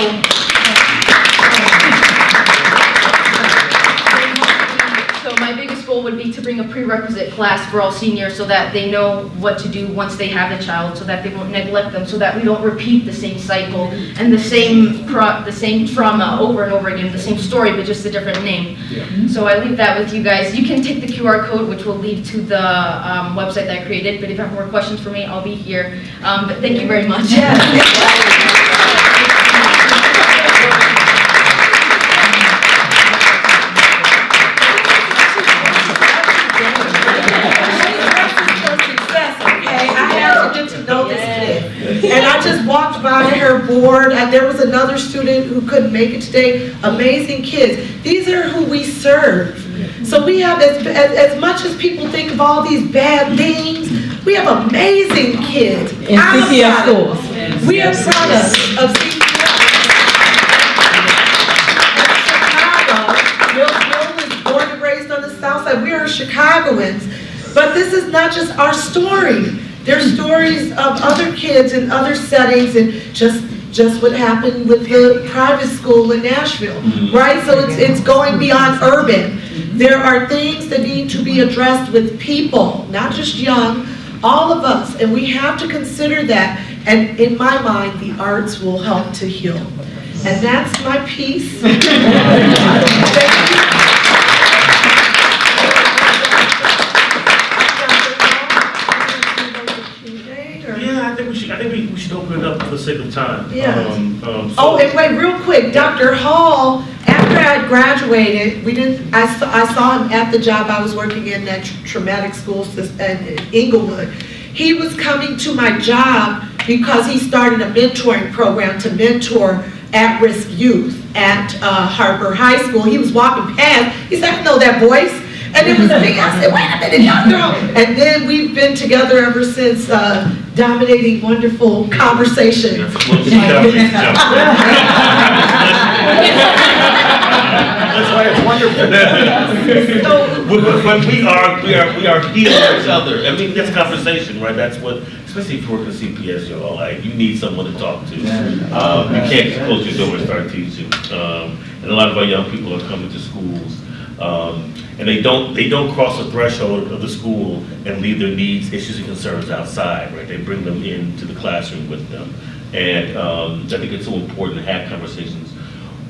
Speaker 9: my biggest goal would be to bring a prerequisite class for all seniors, so that they know what to do once they have a child, so that they won't neglect them, so that we don't repeat the same cycle and the same trauma over and over again, the same story but just a different name. So I leave that with you guys. You can take the QR code, which will lead to the website that I created, but if you have more questions for me, I'll be here. But thank you very much.
Speaker 1: And I just walked by her board, and there was another student who couldn't make it today. Amazing kids. These are who we serve. So we have, as much as people think of all these bad things, we have amazing kids.
Speaker 8: In CPS schools.
Speaker 1: We are products of CPS. Chicago, Bill was born and raised on the South Side. We are Chicagoans. But this is not just our story. There's stories of other kids in other settings, and just what happened with the private school in Nashville, right? So it's going beyond urban. There are things that need to be addressed with people, not just young, all of us, and we have to consider that. And in my mind, the arts will help to heal. And that's my piece. Thank you.
Speaker 2: I think we should open it up for the sake of time.
Speaker 1: Yeah. And wait, real quick, Dr. Hall, after I graduated, I saw him at the job I was working in, that traumatic school system in Inglewood. He was coming to my job because he started a mentoring program to mentor at-risk youth at Harper High School. He was walking past, he said, I know that voice. And it was me. I said, wait a minute, Dr. Hall. And then we've been together ever since, dominating wonderful conversations.
Speaker 2: That's why it's wonderful.
Speaker 1: So
Speaker 2: But we are healing each other. I mean, that's conversation, right? That's what, especially if you work at CPS, y'all, like, you need someone to talk to. You can't just close your door and start teaching. And a lot of our young people are coming to schools, and they don't cross the threshold of the school and leave their needs, issues, and concerns outside, right? They bring them into the classroom with them. And I think it's so important to have conversations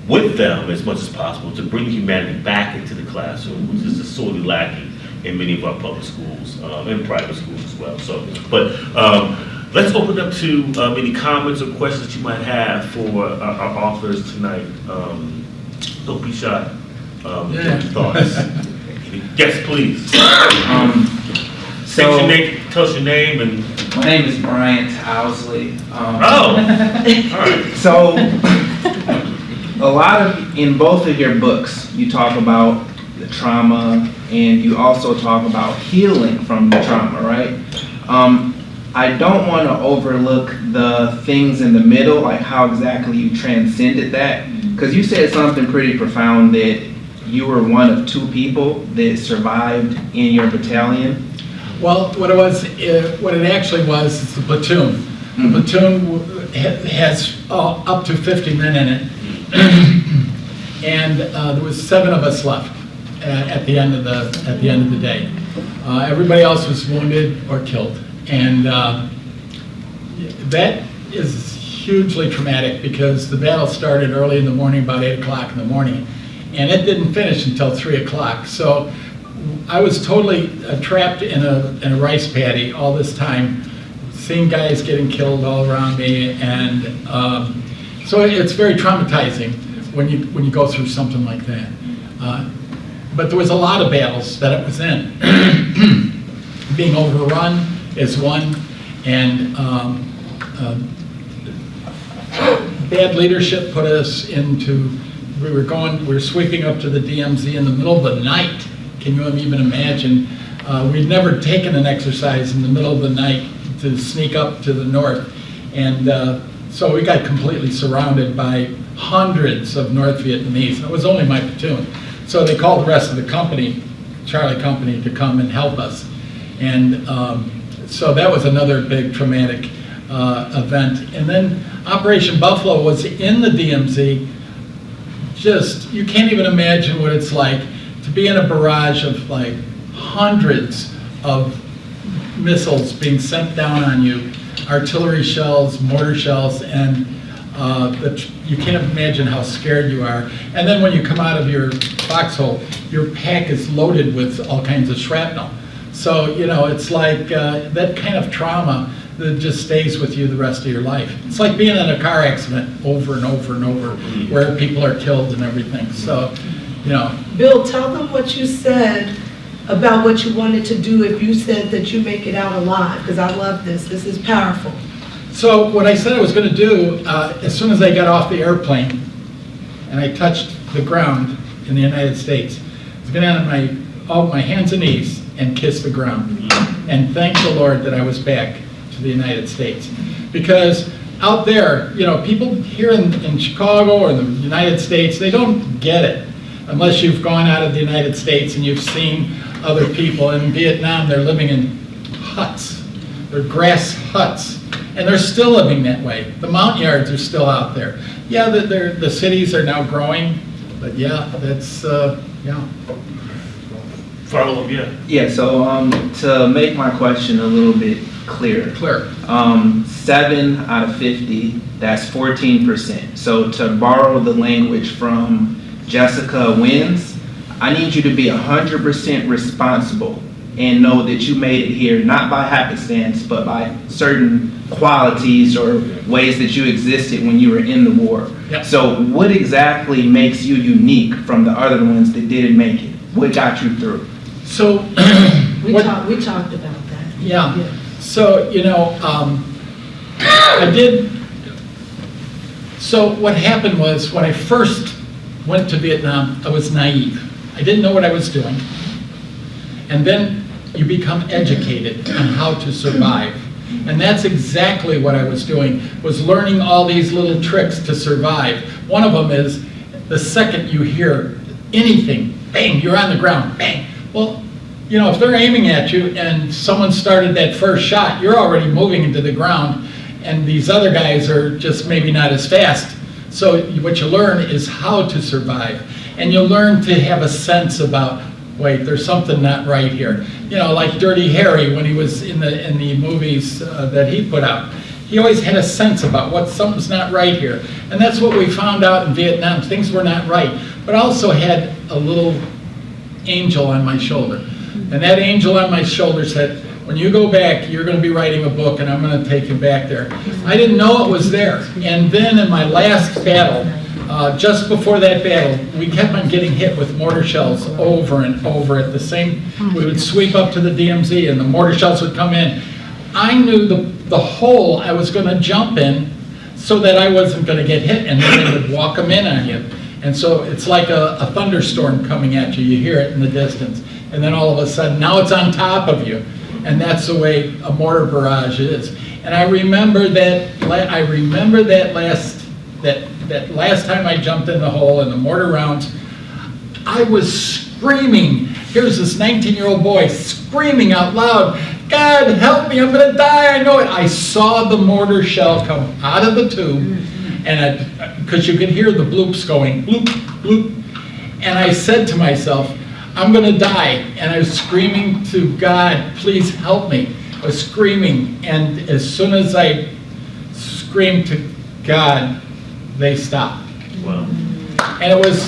Speaker 2: with them as much as possible to bring humanity back into the classroom, which is just sorely lacking in many of our public schools and private schools as well. So, but let's open up to any comments or questions that you might have for our authors tonight. Don't be shy. Thoughts. Yes, please. Tell us your name and.
Speaker 10: My name is Bryant Housley.
Speaker 2: All right.
Speaker 10: So, in both of your books, you talk about the trauma and you also talk about healing from the trauma, right? I don't want to overlook the things in the middle, like how exactly you transcended that, because you said something pretty profound that you were one of 2 people that survived in your battalion.
Speaker 3: Well, what it actually was is the platoon.
Speaker 10: Mm-hmm.
Speaker 3: The platoon has up to 50 men in it, and there was 7 of us left at the end of the day. Everybody else was wounded or killed, and that is hugely traumatic because the battle started early in the morning, about 8 o'clock in the morning, and it didn't finish until 3 o'clock. So I was totally trapped in a rice paddy all this time, seeing guys getting killed all around me, and so it's very traumatizing when you go through something like that. But there was a lot of battles that it was in. Being overrun is one, and bad leadership put us into. We were sweeping up to the DMZ in the middle of the night. Can you even imagine? We'd never taken an exercise in the middle of the night to sneak up to the north. And so we got completely surrounded by hundreds of North Vietnamese. And it was only my platoon. So they called the rest of the company, Charlie Company, to come and help us. And so that was another big traumatic event. And then Operation Buffalo was in the DMZ. Just, you can't even imagine what it's like to be in a barrage of like hundreds of missiles being sent down on you, artillery shells, mortar shells, and you can't imagine how scared you are. And then when you come out of your foxhole, your pack is loaded with all kinds of shrapnel. So, it's like that kind of trauma that just stays with you the rest of your life. It's like being in a car accident over and over and over, where people are killed and everything. So,
Speaker 1: Bill, tell them what you said about what you wanted to do if you said that you make it out alive, because I love this. This is powerful.
Speaker 3: So what I said I was going to do, as soon as I got off the airplane and I touched the ground in the United States, I was going to on my hands and knees and kiss the ground and thank the Lord that I was back to the United States. Because out there, people here in Chicago or the United States, they don't get it unless you've gone out of the United States and you've seen other people. In Vietnam, they're living in huts. They're grass huts. And they're still living that way. The mountain yards are still out there. Yeah, the cities are now growing, but yeah, that's, yeah.
Speaker 2: Follow up, yeah.
Speaker 10: Yeah, so to make my question a little bit clearer. 7 out of 50, that's 14%. So to borrow the language from Jessica Wins, I need you to be 100% responsible and know that you made it here, not by happenstance, but by certain qualities or ways that you existed when you were in the war.
Speaker 3: Yep.
Speaker 10: So what exactly makes you unique from the other ones that didn't make it? What got you through?
Speaker 3: So,
Speaker 1: We talked about that.
Speaker 3: Yeah. So, I did. So what happened was when I first went to Vietnam, I was naive. I didn't know what I was doing. And then you become educated on how to survive. And that's exactly what I was doing, was learning all these little tricks to survive. One of them is the second you hear anything, bang, you're on the ground, bang, Well, you know, if they're aiming at you and someone started that first shot, you're already moving into the ground, and these other guys are just maybe not as fast. So what you learn is how to survive, and you learn to have a sense about, wait, there's something not right here. You know, like Dirty Harry, when he was in the movies that he put out, he always had a sense about something's not right here. And that's what we found out in Vietnam. Things were not right. But I also had a little angel on my shoulder. And that angel on my shoulder said, when you go back, you're going to be writing a book, and I'm going to take you back there. I didn't know it was there. And then in my last battle, just before that battle, we kept on getting hit with mortar shells over and over at the same. We would sweep up to the DMZ, and the mortar shells would come in. I knew the hole I was going to jump in so that I wasn't going to get hit, and then they would walk them in on you. And so it's like a thunderstorm coming at you. You hear it in the distance. And then all of a sudden, now it's on top of you. And that's the way a mortar barrage is. And I remember that last time I jumped in the hole in the mortar rounds, I was screaming. Here's this 19-year-old boy screaming out loud, God, help me, I'm going to die, I know it. I saw the mortar shell come out of the tube, and because you could hear the bloops going, bloop, bloop. And I said to myself, I'm going to die. And I was screaming to God, please help me. I was screaming, and as soon as I screamed to God, they stopped.
Speaker 2: Wow.
Speaker 3: And it was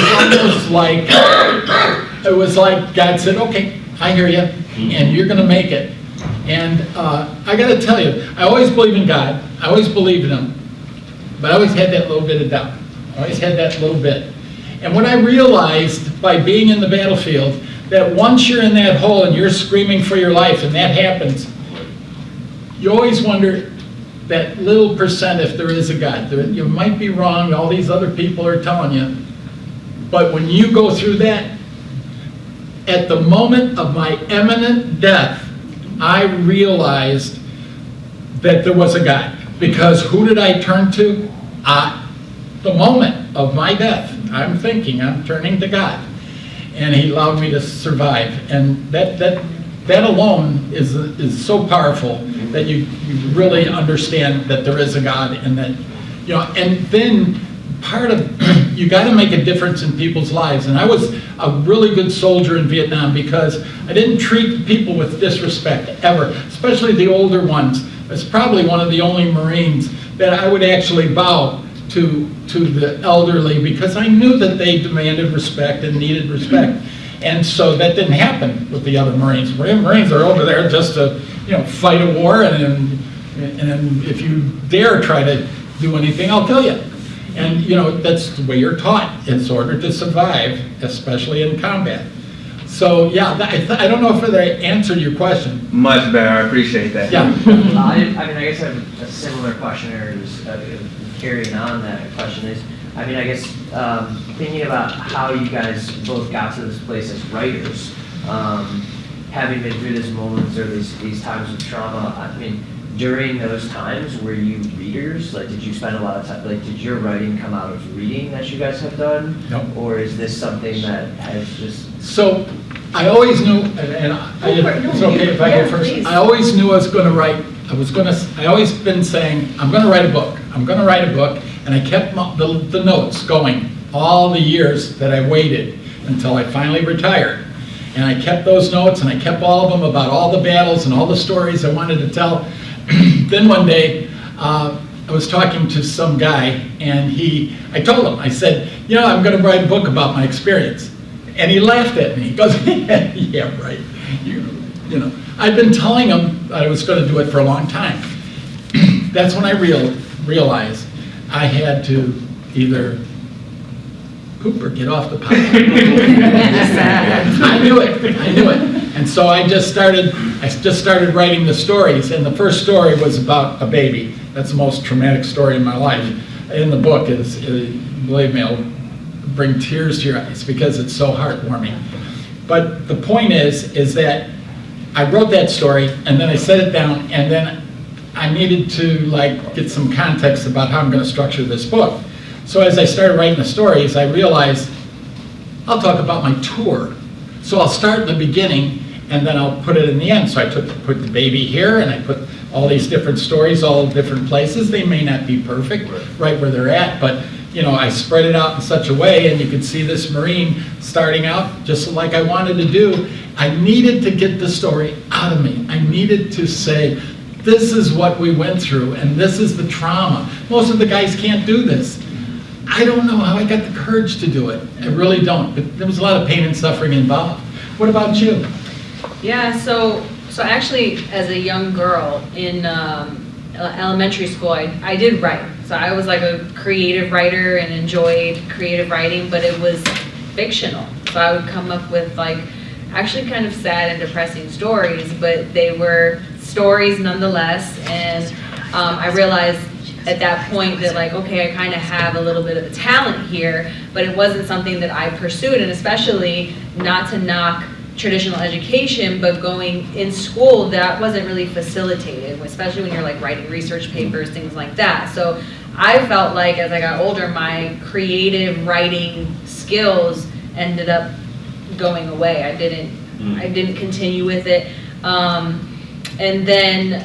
Speaker 3: almost like, God said, okay, I hear you, and you're going to make it. And I got to tell you, I always believe in God. I always believed in Him. But I always had that little bit of doubt. I always had that little bit. And when I realized by being in the battlefield that once you're in that hole and you're screaming for your life and that happens, you always wonder that little percent if there is a God. You might be wrong, all these other people are telling you. But when you go through that, at the moment of my imminent death, I realized that there was a God. Because who did I turn to? The moment of my death, I'm thinking I'm turning to God. And He allowed me to survive. And that alone is so powerful that you really understand that there is a God, and that, you know, and then part of, you got to make a difference in people's lives. And I was a really good soldier in Vietnam because I didn't treat people with disrespect ever, especially the older ones. I was probably one of the only Marines that I would actually bow to the elderly because I knew that they demanded respect and needed respect. And so that didn't happen with the other Marines. Marines are over there just to, you know, fight a war, and if you dare try to do anything, I'll kill you. And, you know, that's the way you're taught in order to survive, especially in combat. So, yeah, I don't know if that answered your question.
Speaker 10: Much better, I appreciate that.
Speaker 3: Yeah.
Speaker 11: I mean, I guess I have a similar question, or just carrying on that question is, I mean, I guess thinking about how you guys both got to this place as writers, having been through these moments or these times of trauma, I mean, during those times, were you readers? Like, did you spend a lot of time, like, did your writing come out of reading that you guys have done?
Speaker 3: No.
Speaker 11: Or is this something that has just...
Speaker 3: So, I always knew, and it's okay if I go first.
Speaker 1: Please.
Speaker 3: I always knew I was going to write. I always been saying, I'm going to write a book. I'm going to write a book. And I kept the notes going all the years that I waited until I finally retired. And I kept those notes, and I kept all of them about all the battles and all the stories I wanted to tell. Then one day, I was talking to some guy, and I told him, I said, you know, I'm going to write a book about my experience. And he laughed at me. He goes, yeah, right. You know, I'd been telling him that I was going to do it for a long time. That's when I realized I had to either poop or get off the pot. I knew it. And so I just started writing the stories, and the first story was about a baby. That's the most traumatic story in my life. In the book, believe me, I'll bring tears to your eyes because it's so heartwarming. But the point is that I wrote that story, and then I set it down, and then I needed to get some context about how I'm going to structure this book. So as I started writing the stories, I realized I'll talk about my tour. So I'll start in the beginning, and then I'll put it in the end. So I put the baby here, and I put all these different stories, all different places. They may not be perfect, right where they're at, but I spread it out in such a way, and you can see this Marine starting out just like I wanted to do. I needed to get the story out of me. I needed to say, this is what we went through, and this is the trauma. Most of the guys can't do this. I don't know how I got the courage to do it. I really don't, but there was a lot of pain and suffering involved. What about you?
Speaker 7: Yeah, so actually, as a young girl in elementary school, I did write. So I was like a creative writer and enjoyed creative writing, but it was fictional. So I would come up with like actually kind of sad and depressing stories, but they were stories nonetheless. And I realized at that point that like, okay, I kind of have a little bit of a talent here, but it wasn't something that I pursued, and especially not to knock traditional education, but going in school, that wasn't really facilitated, especially when you're like writing research papers, things like that. So I felt like as I got older, my creative writing skills ended up going away. I didn't continue with it. And then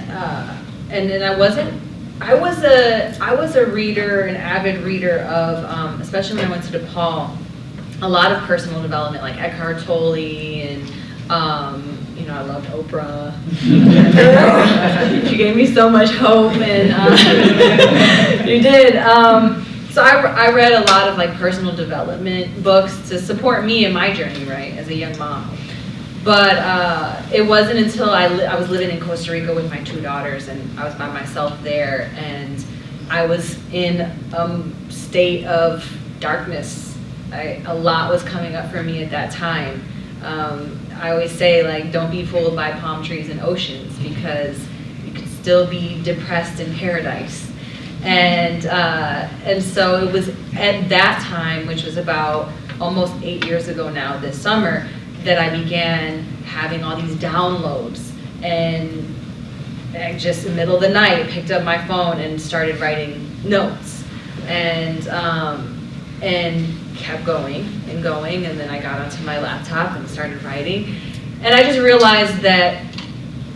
Speaker 7: I was a reader, an avid reader of, especially when I went to DePaul, a lot of personal development, like Eckhart Tolle, and I loved Oprah. She gave me so much hope, and you did. So I read a lot of like personal development books to support me in my journey, right, as a young mom. But it wasn't until I was living in Costa Rica with my 2 daughters, and I was by myself there, and I was in a state of darkness. A lot was coming up for me at that time. I always say, like, don't be fooled by palm trees and oceans, because you can still be depressed in paradise. And so it was at that time, which was about almost 8 years ago now this summer, that I began having all these downloads. And I just in the middle of the night picked up my phone and started writing notes, and kept going, and then I got onto my laptop and started writing. And I just realized that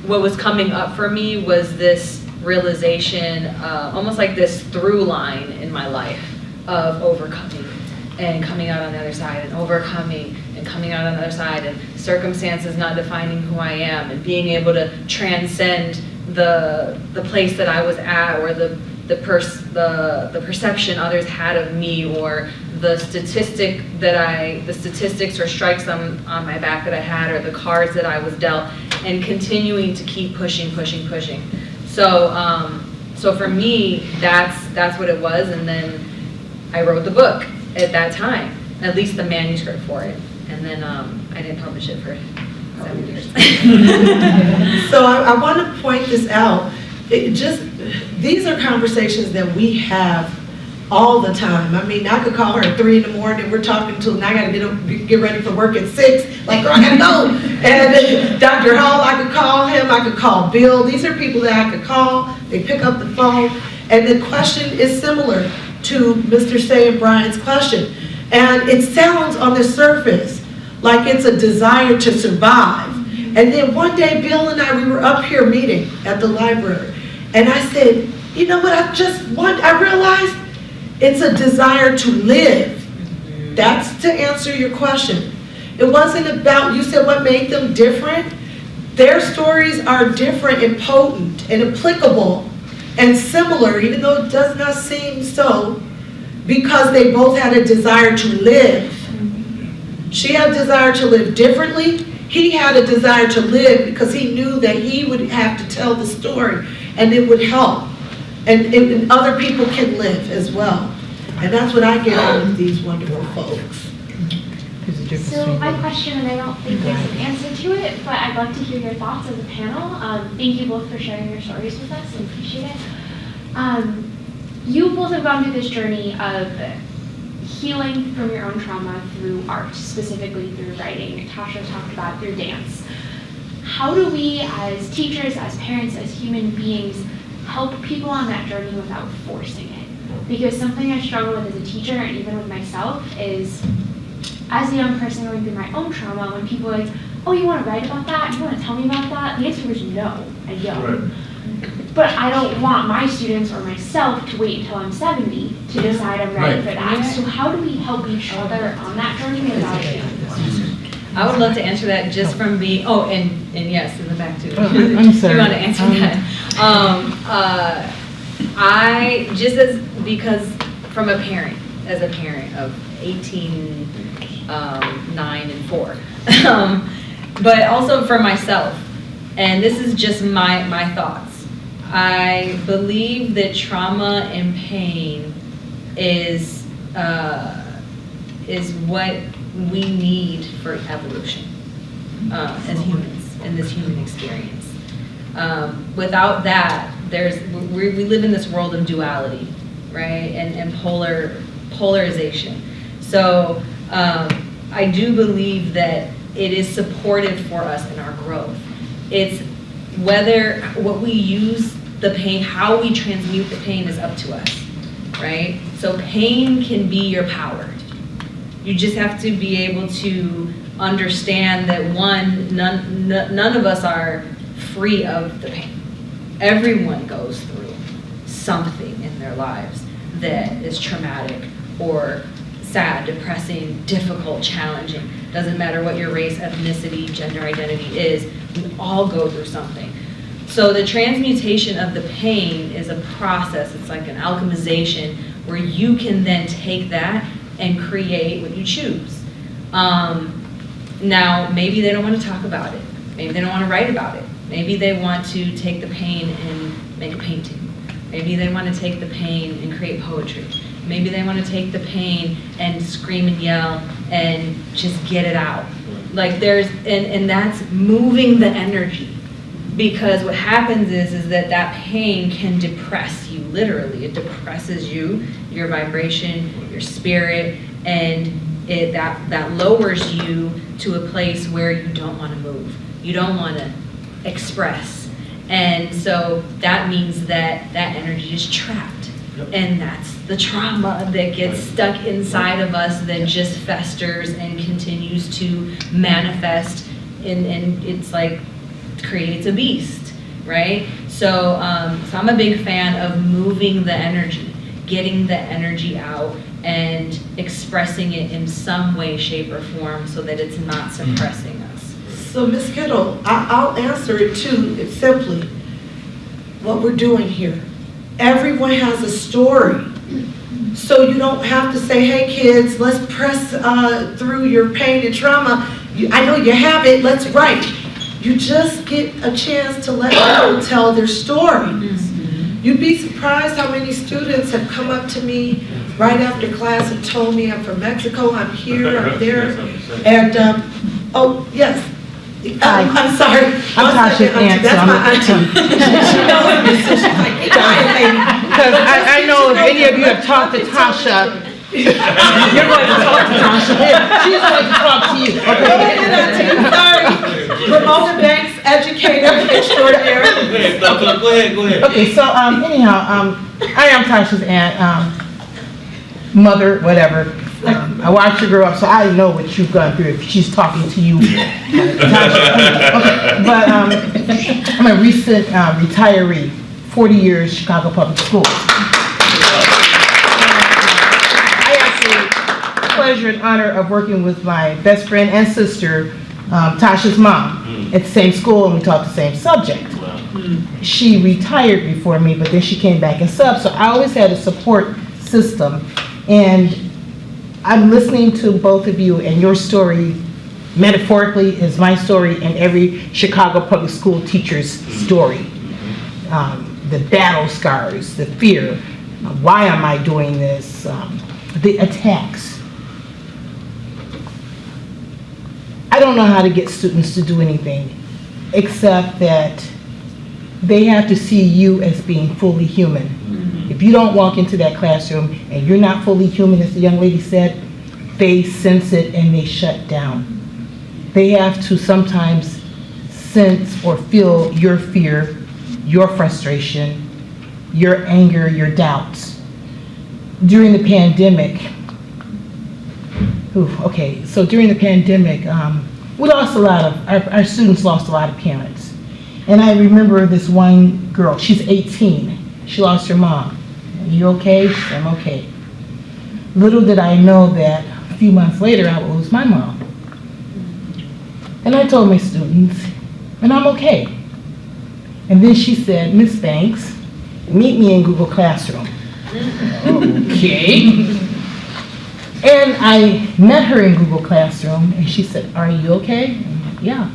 Speaker 7: what was coming up for me was this realization, almost like this through line in my life of overcoming and coming out on the other side, and overcoming and coming out on the other side, and circumstances not defining who I am, and being able to transcend the place that I was at, or the perception others had of me, or the statistics or strikes on my back that I had, or the cards that I was dealt, and continuing to keep pushing. So for me, that's what it was. And then I wrote the book at that time, at least the manuscript for it, and then I didn't publish it for 7 years.
Speaker 1: So I want to point this out. These are conversations that we have all the time. I mean, I could call her at 3 in the morning, we're talking till, and I gotta get ready for work at 6, like, girl, I gotta go. And Dr. Hall, I could call him, I could call Bill. These are people that I could call, they pick up the phone, and the question is similar to Mr. Say and Brian's question. And it sounds on the surface like it's a desire to survive. And then one day, Bill and I, we were up here meeting at the library, and I said, you know what, I realized it's a desire to live. That's to answer your question. It wasn't about, you said what made them different? Their stories are different and potent and applicable and similar, even though it does not seem so, because they both had a desire to live. She had a desire to live differently. He had a desire to live because he knew that he would have to tell the story, and it would help. And other people can live as well. And that's what I get out of these wonderful folks.
Speaker 12: So my question, and I don't think there's an answer to it, but I'd love to hear your thoughts as a panel. Thank you both for sharing your stories with us, and appreciate it. You both have gone through this journey of healing from your own trauma through art, specifically through writing. Tasha talked about through dance. How do we as teachers, as parents, as human beings, help people on that journey without forcing it? Because something I struggle with as a teacher, and even with myself, is as a young person going through my own trauma, when people are like, oh, you want to write about that? You want to tell me about that? The answer was no, at young.
Speaker 2: Right.
Speaker 12: But I don't want my students or myself to wait until I'm 70 to decide I'm ready for that. So how do we help each other on that journey without it?
Speaker 7: I would love to answer that just from being, and yes, in the back too.
Speaker 13: I'm sorry.
Speaker 7: You want to answer that? Because from a parent, as a parent of 18, 9, and 4, but also for myself, and this is just my thoughts. I believe that trauma and pain is what we need for evolution as humans in this human experience. Without that, we live in this world of duality, right? And polarization. So I do believe that it is supportive for us in our growth. It's whether what we use the pain, how we transmute the pain is up to us, right? So pain can be your power. You just have to be able to understand that none of us are free of the pain. Everyone goes through something in their lives that is traumatic or sad, depressing, difficult, challenging. Doesn't matter what your race, ethnicity, gender identity is, we all go through something. So the transmutation of the pain is a process. It's like an alchemization where you can then take that and create what you choose. Now, maybe they don't want to talk about it. Maybe they don't want to write about it. Maybe they want to take the pain and make a painting. Maybe they want to take the pain and create poetry. Maybe they want to take the pain and scream and yell and just get it out. Like and that's moving the energy. Because what happens is that pain can depress you, literally. It depresses you, your vibration, your spirit, and that lowers you to a place where you don't want to move. You don't want to express. And so that means that energy is trapped. And that's the trauma that gets stuck inside of us that just festers and continues to manifest, and it's like creates a beast, right? So I'm a big fan of moving the energy, getting the energy out and expressing it in some way, shape, or form so that it's not suppressing us.
Speaker 1: So Ms. Kittle, I'll answer it too. It's simply what we're doing here. Everyone has a story. So you don't have to say, hey kids, let's press through your pain and trauma. I know you have it, let's write. You just get a chance to let people tell their stories. You'd be surprised how many students have come up to me right after class and told me, I'm from Mexico, I'm here, I'm there. And, oh, yes. I'm sorry.
Speaker 13: I'm Tasha's aunt.
Speaker 1: That's my auntie. She knows me, so she's like, be quiet, lady.
Speaker 13: Because I know if any of you have talked to Tasha, you're going to talk to Tasha. She's going to talk to you.
Speaker 1: Go ahead, auntie, sorry. Ramona Banks, educator extraordinaire.
Speaker 2: Go ahead.
Speaker 13: Okay, so anyhow, I am Tasha's aunt, mother, whatever. I watched her grow up, so I know what you've gone through if she's talking to you. Tasha. Okay, but I'm a recent retiree, 40 years Chicago Public Schools. I have the pleasure and honor of working with my best friend and sister, Tasha's mom, at the same school, and we taught the same subject. She retired before me, but then she came back and subbed, so I always had a support system. And I'm listening to both of you, and your story, metaphorically, is my story and every Chicago public school teacher's story. The battle scars, the fear, why am I doing this, the attacks. I don't know how to get students to do anything, except that they have to see you as being fully human. If you don't walk into that classroom and you're not fully human, as the young lady said, they sense it and they shut down. They have to sometimes sense or feel your fear, your frustration, your anger, your doubts. During the pandemic, Okay, so during the pandemic, we lost a lot of, our students lost a lot of parents. And I remember this one girl, she's 18, she lost her mom. Are you okay? She said, I'm okay. Little did I know that a few months later, I would lose my mom. And I told my students, and I'm okay. And then she said, Miss Banks, meet me in Google Classroom. Okay. And I met her in Google Classroom, and she said, are you okay? I'm like, yeah.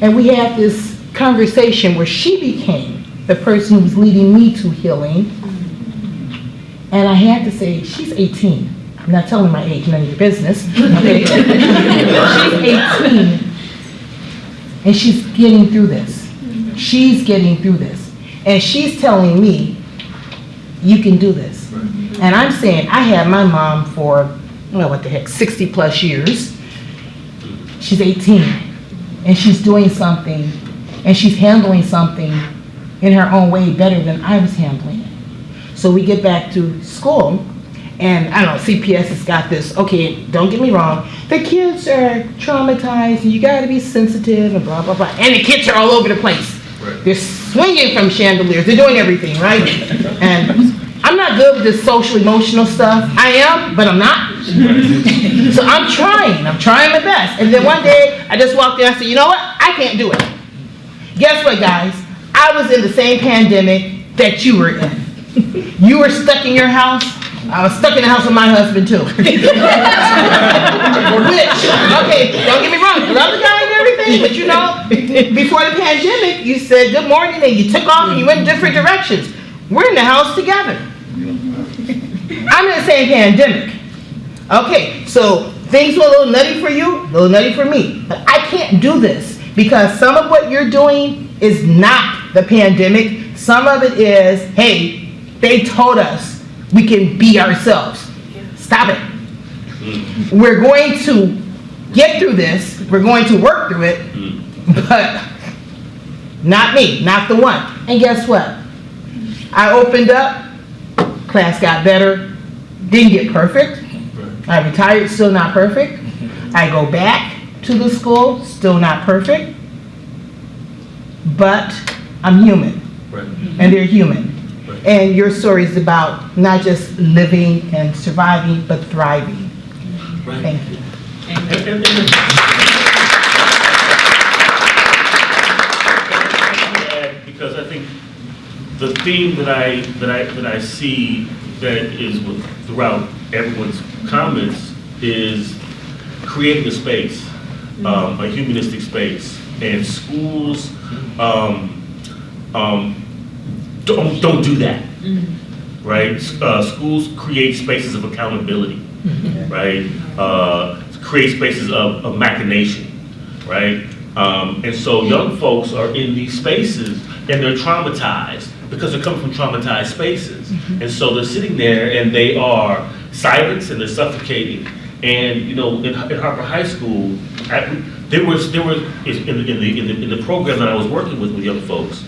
Speaker 13: And we had this conversation where she became the person who was leading me to healing. And I had to say, she's 18. I'm not telling my age, none of your business. Okay? She's 18, and she's getting through this. She's getting through this. And she's telling me, you can do this. And I'm saying, I had my mom for, well, what the heck, 60 plus years. She's 18, and she's doing something, and she's handling something in her own way better than I was handling it. So we get back to school, and I don't know, CPS has got this, okay, don't get me wrong, the kids are traumatized, and you gotta be sensitive, and blah, blah, blah, and the kids are all over the place.
Speaker 2: Right.
Speaker 13: They're swinging from chandeliers, they're doing everything, right? And I'm not good with this social emotional stuff. I am, but I'm not. So I'm trying my best. And then one day, I just walked in, I said, you know what, I can't do it. Guess what, guys? I was in the same pandemic that you were in. You were stuck in your house. I was stuck in the house with my husband too. Which, okay, don't get me wrong, love the guy and everything, but you know, before the pandemic, you said good morning and you took off and you went in different directions. We're in the house together. I'm in the same pandemic. Okay, so things were a little nutty for you, a little nutty for me. But I can't do this because some of what you're doing is not the pandemic. Some of it is, hey, they told us we can be ourselves. Stop it. We're going to get through this. We're going to work through it. But not me, not the one. And guess what? I opened up, class got better, didn't get perfect. I retired, still not perfect. I go back to the school, still not perfect. But I'm human, and they're human. And your story is about not just living and surviving, but thriving. Thank you.
Speaker 2: Because I think the theme that I see that is throughout everyone's comments is creating a space, a humanistic space, and schools don't do that, right? Schools create spaces of accountability, right? Create spaces of machination, right? And so young folks are in these spaces and they're traumatized because they're coming from traumatized spaces. And so they're sitting there and they are silenced and they're suffocating. And you know, in Harper High School, there was in the program that I was working with young folks,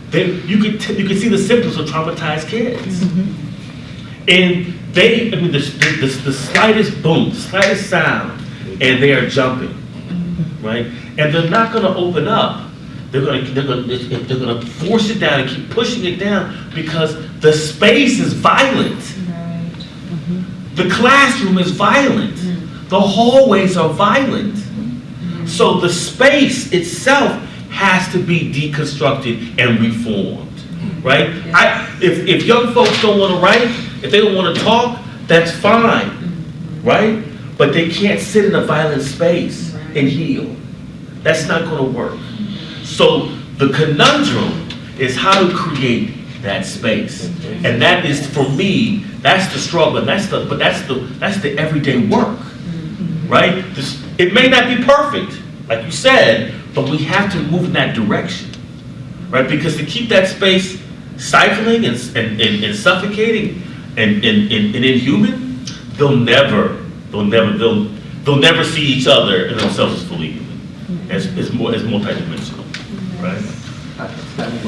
Speaker 2: then you could see the symptoms of traumatized kids. And they, I mean, the slightest boom, the slightest sound, and they are jumping, right? And they're not going to open up. They're going to force it down and keep pushing it down because the space is violent. The classroom is violent. The hallways are violent. So the space itself has to be deconstructed and reformed, right? If young folks don't want to write, if they don't want to talk, that's fine, right? But they can't sit in a violent space and heal. That's not going to work. So the conundrum is how to create that space, and that is, for me, that's the struggle, and that's the everyday work, right? It may not be perfect, like you said, but we have to move in that direction, right? Because to keep that space stifling and suffocating and inhuman, they'll never see each other and themselves as fully human, as multidimensional, right?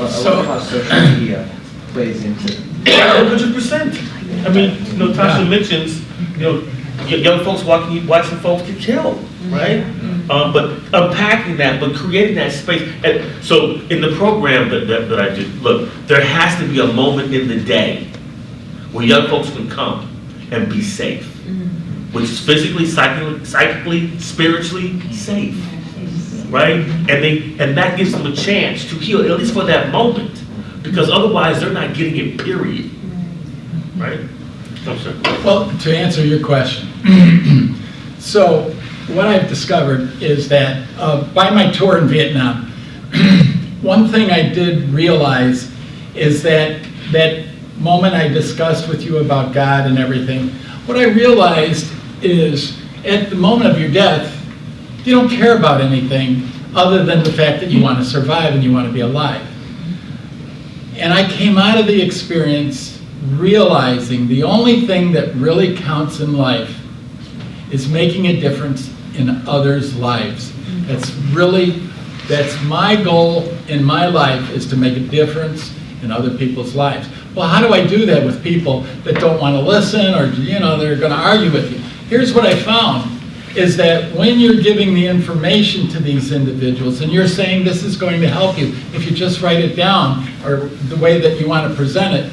Speaker 11: So how social media plays into
Speaker 2: 100%. I mean, you know, Tasha mentions, you know, young folks watching folks get killed, right? But unpacking that, but creating that space. And so in the program that I did, look, there has to be a moment in the day where young folks can come and be safe, which is physically, psychically, spiritually safe, right? And that gives them a chance to heal, at least for that moment, because otherwise they're not getting it, period, right? No, sir.
Speaker 3: Well, to answer your question, so what I've discovered is that by my tour in Vietnam, one thing I did realize is that moment I discussed with you about God and everything, what I realized is at the moment of your death, you don't care about anything other than the fact that you want to survive and you want to be alive. And I came out of the experience realizing the only thing that really counts in life is making a difference in others' lives. That's my goal in my life, is to make a difference in other people's lives. Well, how do I do that with people that don't want to listen, or they're going to argue with you? Here's what I found, is that when you're giving the information to these individuals and you're saying this is going to help you, if you just write it down or the way that you want to present it,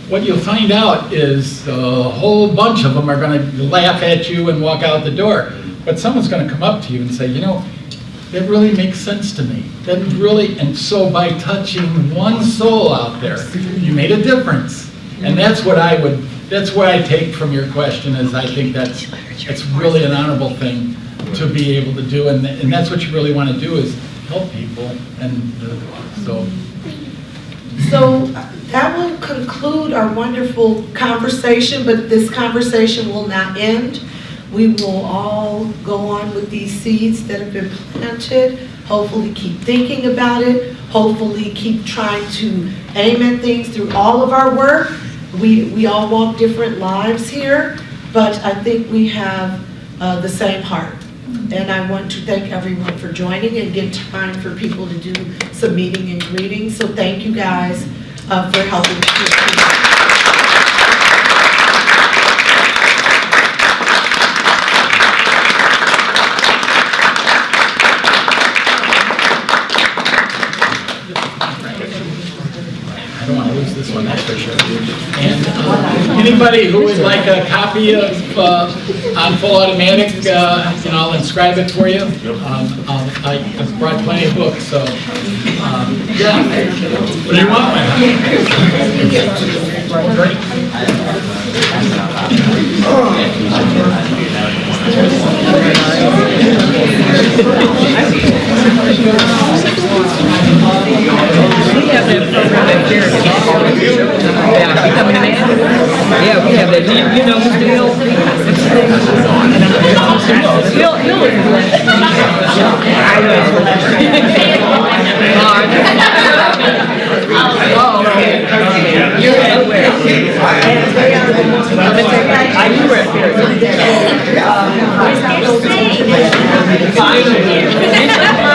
Speaker 3: what you'll find out is a whole bunch of them are going to laugh at you and walk out the door. But someone's going to come up to you and say, that really makes sense to me. That really, and so by touching one soul out there, you made a difference. And that's what I take from your question, is I think that's really an honorable thing to be able to do. And that's what you really want to do, is help people. And
Speaker 1: So that will conclude our wonderful conversation, but this conversation will not end. We will all go on with these seeds that have been planted, hopefully keep thinking about it, hopefully keep trying to aim at things through all of our work. We all walk different lives here, but I think we have the same heart. And I want to thank everyone for joining and give time for people to do some meeting and greeting. So thank you guys for helping us.
Speaker 3: I don't want to lose this one, that's for sure. And anybody who would like a copy of On Full Automatic, I'll inscribe it for you. I've brought plenty of books, so yeah. What do you want, man? Great.
Speaker 8: We have that program at Fair. Yeah, you coming in? Yeah, we have that. You know Mr. Hill? Hill is Oh, okay. You're at where? You were at Fair.